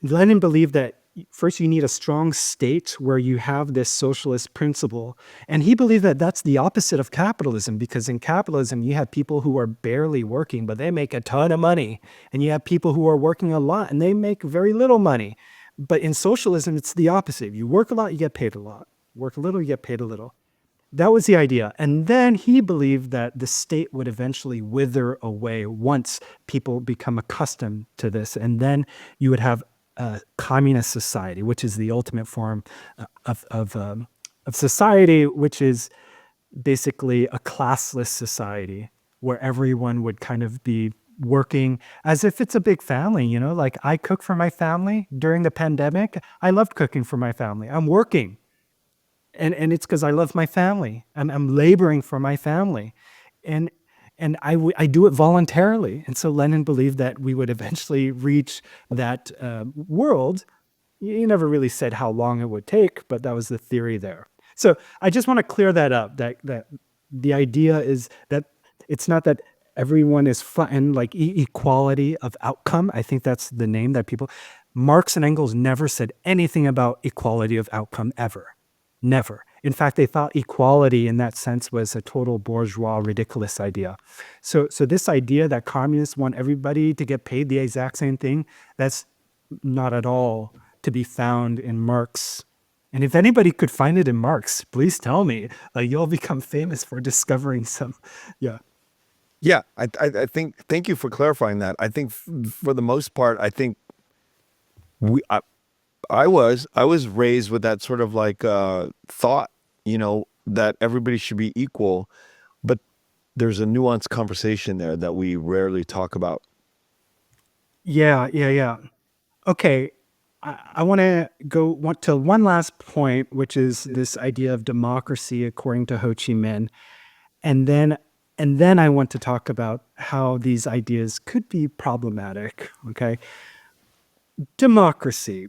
Lenin believed that first you need a strong state where you have this socialist principle. And he believed that that's the opposite of capitalism, because in capitalism, you have people who are barely working, but they make a ton of money. And you have people who are working a lot and they make very little money. But in socialism, it's the opposite. If you work a lot, you get paid a lot. Work a little, you get paid a little. That was the idea. And then he believed that the state would eventually wither away once people become accustomed to this. And then you would have a communist society, which is the ultimate form of society, which is basically a classless society where everyone would kind of be working as if it's a big family, you know, like I cook for my family during the pandemic. I loved cooking for my family. I'm working. And it's because I love my family. I'm laboring for my family. And I do it voluntarily. And so Lenin believed that we would eventually reach that world. He never really said how long it would take, but that was the theory there. So I just want to clear that up, that the idea is that it's not that everyone is and like equality of outcome. I think that's the name that people, Marx and Engels never said anything about equality of outcome ever. Never. In fact, they thought equality in that sense was a total bourgeois, ridiculous idea. So this idea that communists want everybody to get paid the exact same thing, that's not at all to be found in Marx. And if anybody could find it in Marx, please tell me. You'll become famous for discovering some. Yeah. Yeah, I think thank you for clarifying that. I think for the most part, I think I was raised with that sort of like thought, you know, that everybody should be equal, but there's a nuanced conversation there that we rarely talk about. Yeah. Okay, I want to go to one last point, which is this idea of democracy according to Ho Chi Minh, and then I want to talk about how these ideas could be problematic. Okay, democracy.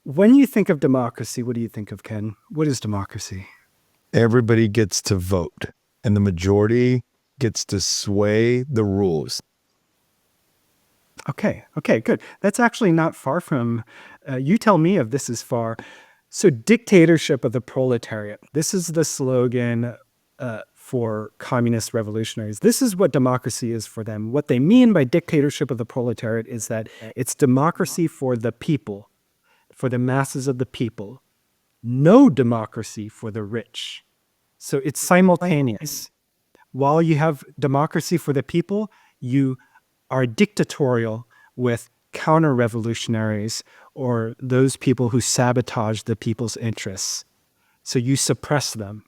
When you think of democracy, what do you think of, Ken? What is democracy? Everybody gets to vote, and the majority gets to sway the rules. Okay, good. That's actually not far from, you tell me if this is far. So dictatorship of the proletariat. This is the slogan for communist revolutionaries. This is what democracy is for them. What they mean by dictatorship of the proletariat is that it's democracy for the people, for the masses of the people. no democracy for the rich. So it's simultaneous. While you have democracy for the people, you are dictatorial with counter-revolutionaries or those people who sabotage the people's interests. So you suppress them.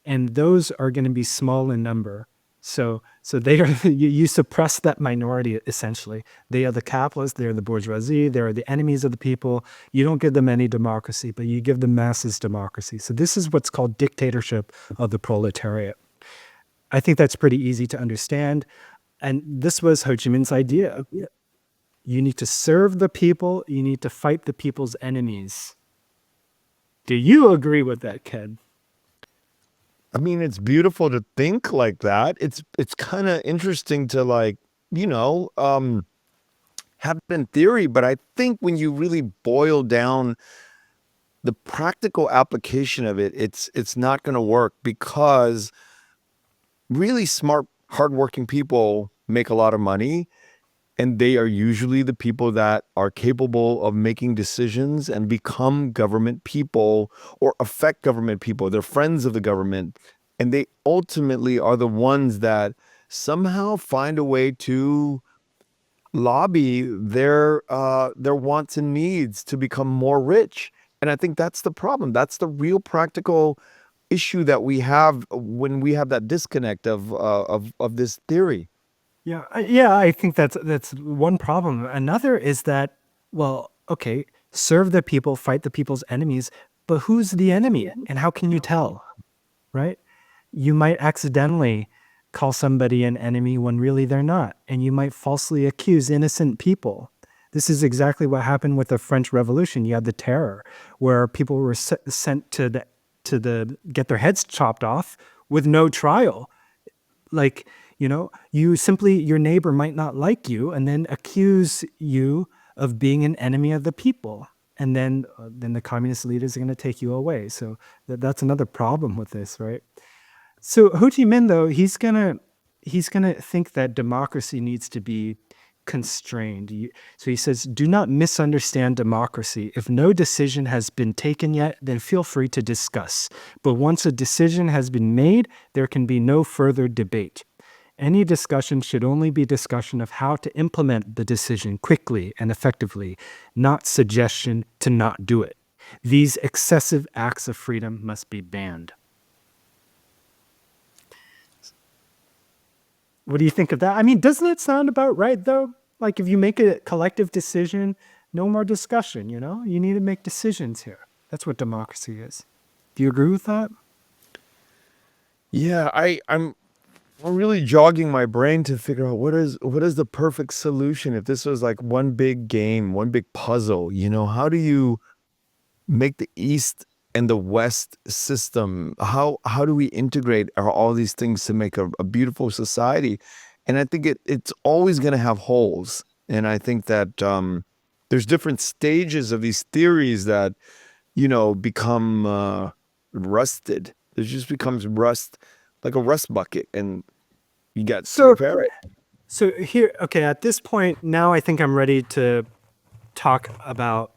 And those are going to be small in number. So they are you suppress that minority essentially. They are the capitalists, they are the bourgeoisie, they are the enemies of the people. You don't give them any democracy, but you give the masses democracy. So this is what's called dictatorship of the proletariat. I think that's pretty easy to understand. And this was Ho Chi Minh's idea. You need to serve the people, you need to fight the people's enemies. Do you agree with that, Ken? I mean, it's beautiful to think like that. It's kind of interesting to like, have it in theory, but I think when you really boil down the practical application of it, it's not going to work because really smart, hardworking people make a lot of money. And they are usually the people that are capable of making decisions and become government people or affect government people. They're friends of the government. And they ultimately are the ones that somehow find a way to lobby their wants and needs to become more rich. And I think that's the problem. That's the real practical issue that we have when we have that disconnect of this theory. Yeah, I think that's one problem. Another is that, well, okay, serve the people, fight the people's enemies, but who's the enemy and how can you tell, right? You might accidentally call somebody an enemy when really they're not, and you might falsely accuse innocent people. This is exactly what happened with the French Revolution. You had the Terror, where people were sent to get their heads chopped off with no trial. Like, your neighbor might not like you and then accuse you of being an enemy of the people. And then the communist leaders are going to take you away. So that's another problem with this, right? So Ho Chi Minh, though, he's gonna think that democracy needs to be constrained. So he says, do not misunderstand democracy. If no decision has been taken yet, then feel free to discuss. But once a decision has been made, there can be no further debate. Any discussion should only be discussion of how to implement the decision quickly and effectively, not suggestion to not do it. These excessive acts of freedom must be banned. What do you think of that? I mean, doesn't it sound about right, though? Like if you make a collective decision, no more discussion, You need to make decisions here. That's what democracy is. Do you agree with that? Yeah, I'm really jogging my brain to figure out what is the perfect solution if this was like one big game, one big puzzle, how do you make the East and the West system? How do we integrate all these things to make a beautiful society? And I think it's always going to have holes. And I think that there's different stages of these theories that, become rusted. It just becomes rust, like a rust bucket, and you got to repair it. So here, okay, at this point, now I think I'm ready to talk about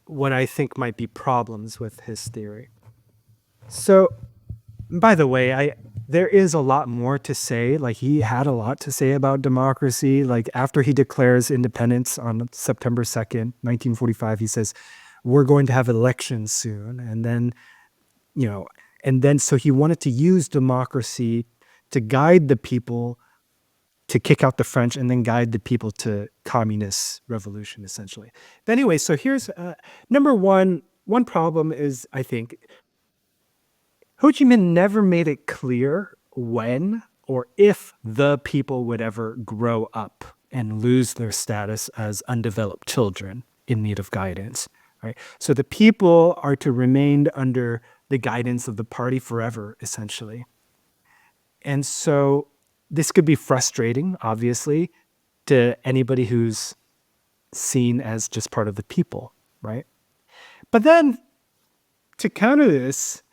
what I think might be problems with his theory. So, by the way, there is a lot more to say. Like, he had a lot to say about democracy. Like, after he declares independence on September 2nd, 1945, he says, we're going to have elections soon. And then, so he wanted to use democracy to guide the people to kick out the French and then guide the people to communist revolution, essentially. But anyway, so here's number one. One problem is, I think, Ho Chi Minh never made it clear when or if the people would ever grow up and lose their status as undeveloped children in need of guidance. Right? So the people are to remain under the guidance of the party forever, essentially. And so this could be frustrating, obviously, to anybody who's seen as just part of the people, right? But then to counter this,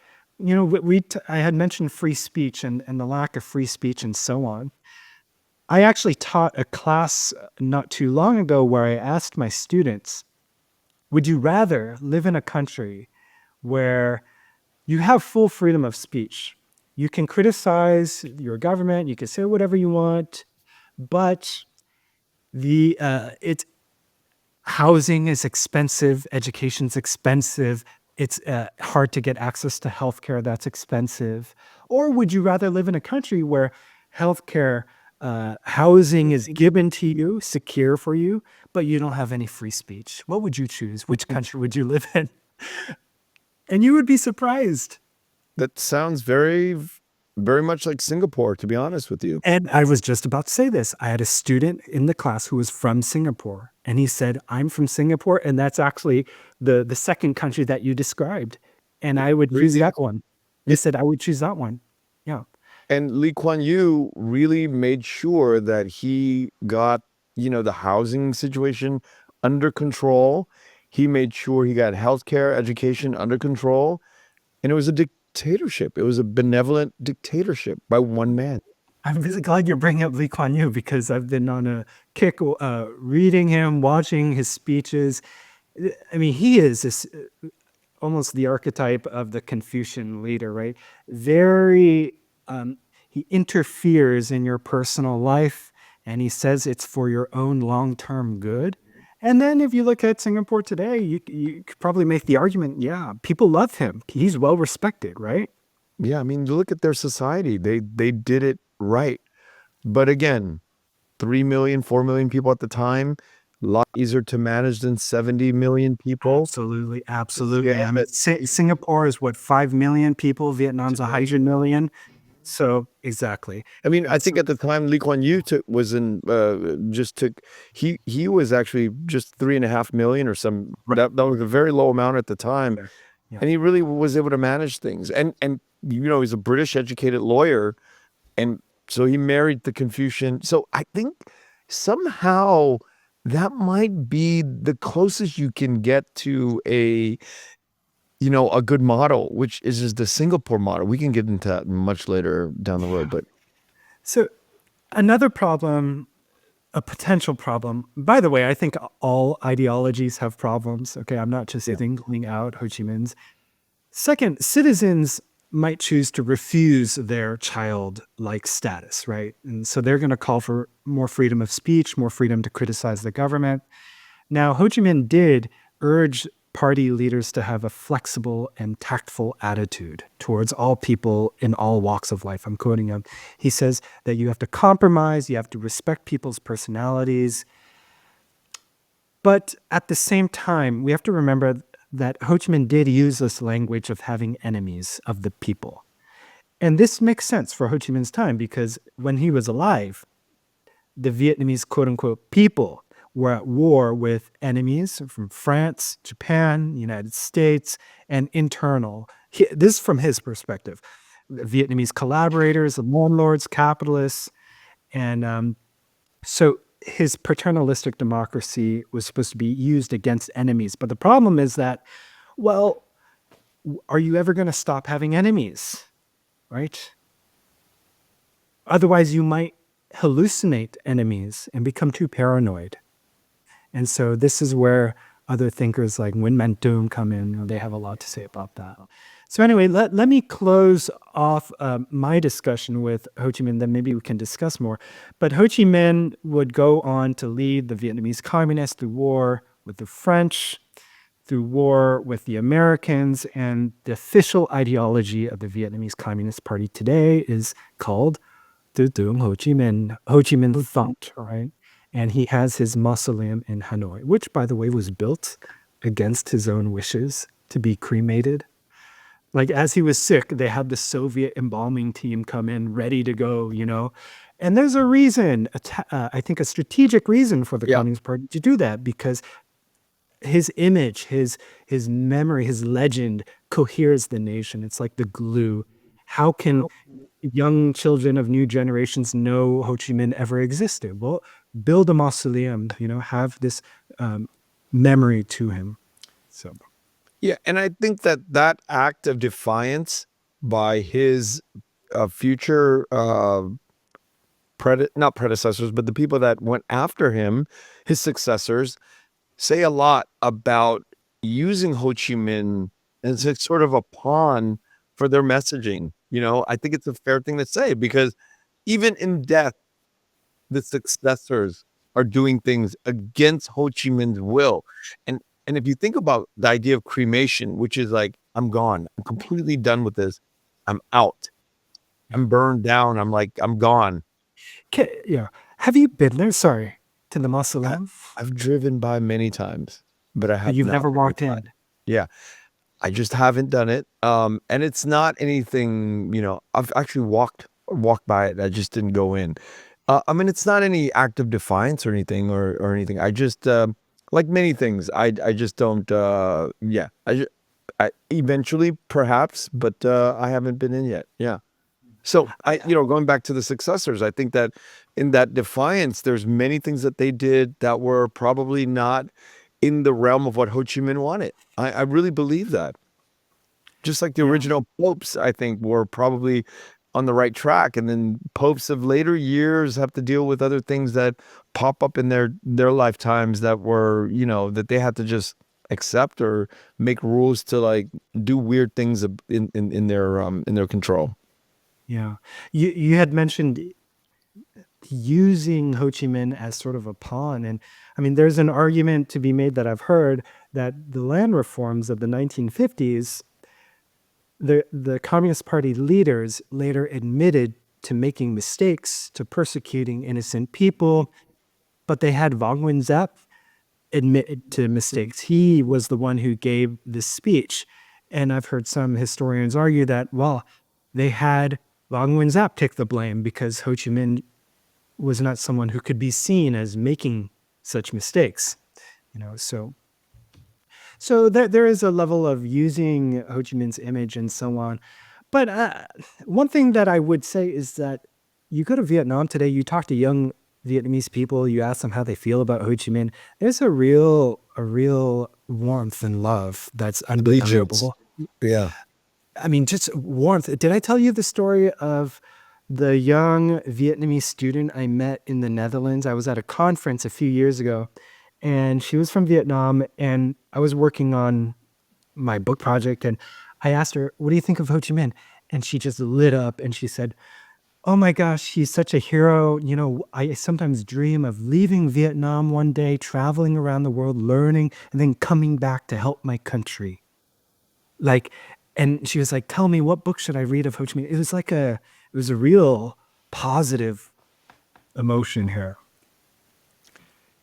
I had mentioned free speech and the lack of free speech and so on. I actually taught a class not too long ago where I asked my students, would you rather live in a country where you have full freedom of speech. You can criticize your government, you can say whatever you want, but it's housing is expensive, education's expensive, it's hard to get access to healthcare, that's expensive. Or would you rather live in a country where healthcare, housing is given to you, secure for you, but you don't have any free speech? What would you choose? Which country would you live in? And you would be surprised. That sounds very, very much like Singapore, to be honest with you. And I was just about to say this. I had a student in the class who was from Singapore, and he said, I'm from Singapore, and that's actually the second country that you described. And I would choose that one. He said, I would choose that one. Yeah. And Lee Kuan Yew really made sure that he got, the housing situation under control. He made sure he got healthcare, education under control. And it was a dictatorship. It was a benevolent dictatorship by one man. I'm really glad you're bringing up Lee Kuan Yew because I've been on a kick reading him, watching his speeches. I mean, he is this almost the archetype of the Confucian leader, right? Very, he interferes in your personal life and he says it's for your own long-term good. And then if you look at Singapore today, you could probably make the argument, yeah, people love him. He's well respected, right? Yeah, I mean, look at their society. They did it right. But again, 3 million, 4 million people at the time, a lot easier to manage than 70 million people. Absolutely, absolutely. Yeah, I mean, Singapore is what, 5 million people? Vietnam's 100 million. So exactly. I mean, I think at the time Lee Kuan Yew he was actually just 3.5 million or some. Right. That was a very low amount at the time, Yeah. and he really was able to manage things. And he's a British educated lawyer, and so he married the Confucian. So I think somehow that might be the closest you can get to a good model, which is the Singapore model. We can get into that much later down the road, but So another problem, a potential problem, by the way, I think all ideologies have problems. Okay, I'm not just singling out Ho Chi Minh's. Second, citizens might choose to refuse their child-like status, right? And so they're going to call for more freedom of speech, more freedom to criticize the government. Now, Ho Chi Minh did urge party leaders to have a flexible and tactful attitude towards all people in all walks of life. I'm quoting him. He says that you have to compromise, you have to respect people's personalities. But at the same time, we have to remember that Ho Chi Minh did use this language of having enemies of the people. And this makes sense for Ho Chi Minh's time because when he was alive, the Vietnamese quote-unquote people were at war with enemies from France, Japan, United States, and internal. This is from his perspective. Vietnamese collaborators, landlords, capitalists. And so his paternalistic democracy was supposed to be used against enemies. But the problem is that, well, are you ever going to stop having enemies, right? Otherwise, you might hallucinate enemies and become too paranoid. And so this is where other thinkers like Nguyen Man Tum come in. They have a lot to say about that. So anyway, let me close off my discussion with Ho Chi Minh, then maybe we can discuss more. But Ho Chi Minh would go on to lead the Vietnamese communists through war with the French, through war with the Americans, and the official ideology of the Vietnamese Communist Party today is called Tư tưởng Ho Chi Minh, Ho Chi Minh thought, right? And he has his mausoleum in Hanoi, which, by the way, was built against his own wishes to be cremated. Like, as he was sick, they had the Soviet embalming team come in ready to go, And there's a reason, I think a strategic reason for the Communist Party to do that, because his image, his memory, his legend coheres the nation. It's like the glue. How can young children of new generations know Ho Chi Minh ever existed? Well, build a mausoleum, have this memory to him. So, yeah, and I think that act of defiance by his future not predecessors, but the people that went after him, his successors, say a lot about using Ho Chi Minh And it's sort of a pawn for their messaging. I think it's a fair thing to say, because even in death, the successors are doing things against Ho Chi Minh's will. And if you think about the idea of cremation, which is like, I'm gone, I'm completely done with this, I'm out, I'm burned down, I'm gone. Yeah. Have you been there? Sorry, to the I, mausoleum? I've driven by many times, but I But have you've not never been walked inside. in. Yeah, I just haven't done it. And it's not anything, I've actually walked by it. I just didn't go in. I mean, it's not any act of defiance or anything, or anything. I just, like many things, I just don't, yeah, I eventually perhaps, but, I haven't been in yet. Yeah. So going back to the successors, I think that in that defiance, there's many things that they did that were probably not in the realm of what Ho Chi Minh wanted. I really believe that. Just like the Yeah. original popes, I think, were probably on the right track, and then popes of later years have to deal with other things that pop up in their lifetimes that were, that they had to just accept or make rules to like do weird things in their control. Yeah. You had mentioned using Ho Chi Minh as sort of a pawn. And I mean, there's an argument to be made that I've heard that the land reforms of the 1950s, the Communist Party leaders later admitted to making mistakes, to persecuting innocent people, but they had Wang Wenzhap admit to mistakes. He was the one who gave this speech. And I've heard some historians argue that, well, they had Wang Wenzhap take the blame because Ho Chi Minh was not someone who could be seen as making such mistakes. So there is a level of using Ho Chi Minh's image and so on. But one thing that I would say is that you go to Vietnam today, you talk to young Vietnamese people, you ask them how they feel about Ho Chi Minh. There's a real warmth and love that's Allegiance. undeniable. Yeah. I mean, just warmth. Did I tell you the story of the young Vietnamese student I met in the Netherlands? I was at a conference a few years ago, and she was from Vietnam, and I was working on my book project, and I asked her, "What do you think of Ho Chi Minh?" And she just lit up, and she said, "Oh my gosh, he's such a hero. I sometimes dream of leaving Vietnam one day, traveling around the world, learning, and then coming back to help my country." Like, and she was like, "Tell me, what book should I read of Ho Chi Minh?" It was a real positive emotion here.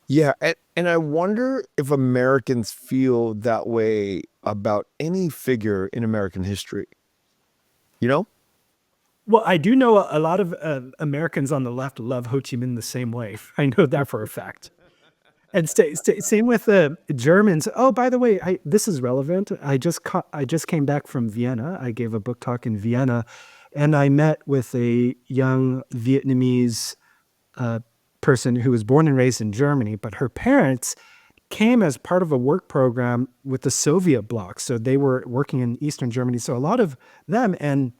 Yeah, and I wonder if Americans feel that way about any figure in American history. You know? Well, I do know a lot of Americans on the left love Ho Chi Minh the same way. I know that for a fact. And same with the Germans. Oh, by the way, this is relevant. I just came back from Vienna. I gave a book talk in Vienna, and I met with a young Vietnamese person who was born and raised in Germany, but her parents came as part of a work program with the Soviet bloc. So they were working in Eastern Germany. So a lot of them, and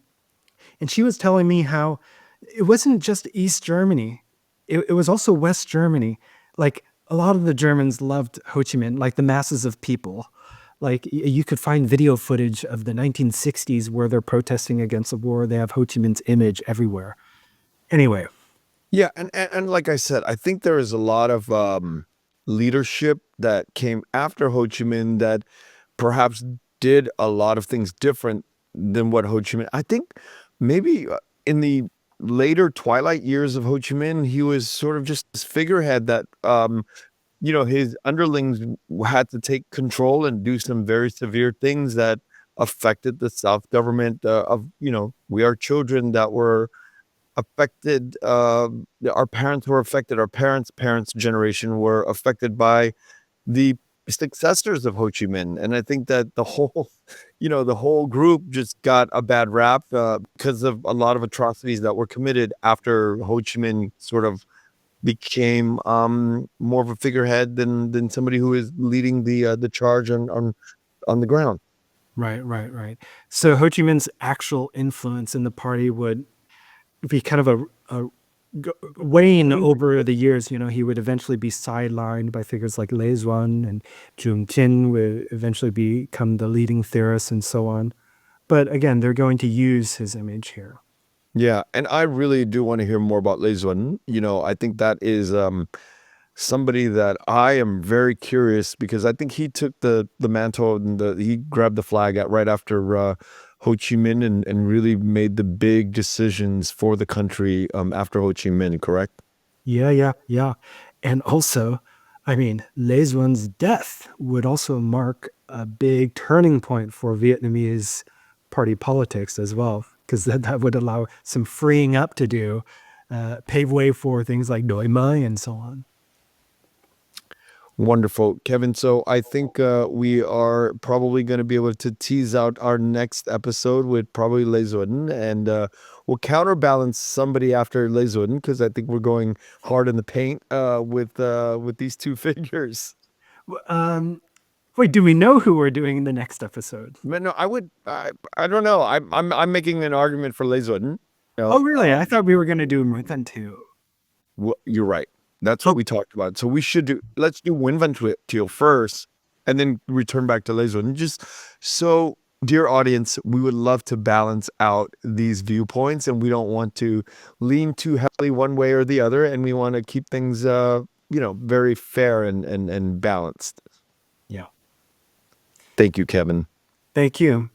she was telling me how it wasn't just East Germany, it was also West Germany. Like a lot of the Germans loved Ho Chi Minh, like the masses of people. Like you could find video footage of the 1960s where they're protesting against the war. They have Ho Chi Minh's image everywhere. Anyway, Yeah, and like I said, I think there is a lot of leadership that came after Ho Chi Minh that perhaps did a lot of things different than what Ho Chi Minh. I think maybe in the later twilight years of Ho Chi Minh, he was sort of just this figurehead that his underlings had to take control and do some very severe things that affected the South government of, we are children that were affected. Our parents were affected. Our parents' generation were affected by the successors of Ho Chi Minh. And I think that the whole, the whole group just got a bad rap because of a lot of atrocities that were committed after Ho Chi Minh sort of became more of a figurehead than somebody who is leading the charge on the ground. right. So Ho Chi Minh's actual influence in the party would be kind of wane over the years. You know, he would eventually be sidelined by figures like Lê Duẩn, and Jung Chin would eventually become the leading theorist and so on. But again, they're going to use his image here. Yeah, and I really do want to hear more about Lê Duẩn. You know, I think that is somebody that I am very curious, because I think he took the mantle and he grabbed the flag at right after Ho Chi Minh, and really made the big decisions for the country after Ho Chi Minh, correct? Yeah. And also, I mean, Lê Duẩn death would also mark a big turning point for Vietnamese party politics as well, because that would allow some freeing up to do, pave way for things like Doi Mai and so on. Wonderful, Kevin. So I think we are probably going to be able to tease out our next episode with probably Lê Duẩn, and we'll counterbalance somebody after Lê Duẩn, because I think we're going hard in the paint with these two figures. Wait, do we know who we're doing in the next episode? But no, I don't know. I'm making an argument for Lê Duẩn. Oh, really? I thought we were going to do Nguyễn Văn Thiệu. Well, you're right. That's what we talked about. So let's do Nguyen Van Thiệu first, and then return back to Lê Duẩn. Just so, dear audience, we would love to balance out these viewpoints, and we don't want to lean too heavily one way or the other, and we want to keep things, very fair and balanced. Yeah. Thank you, Kevin. Thank you.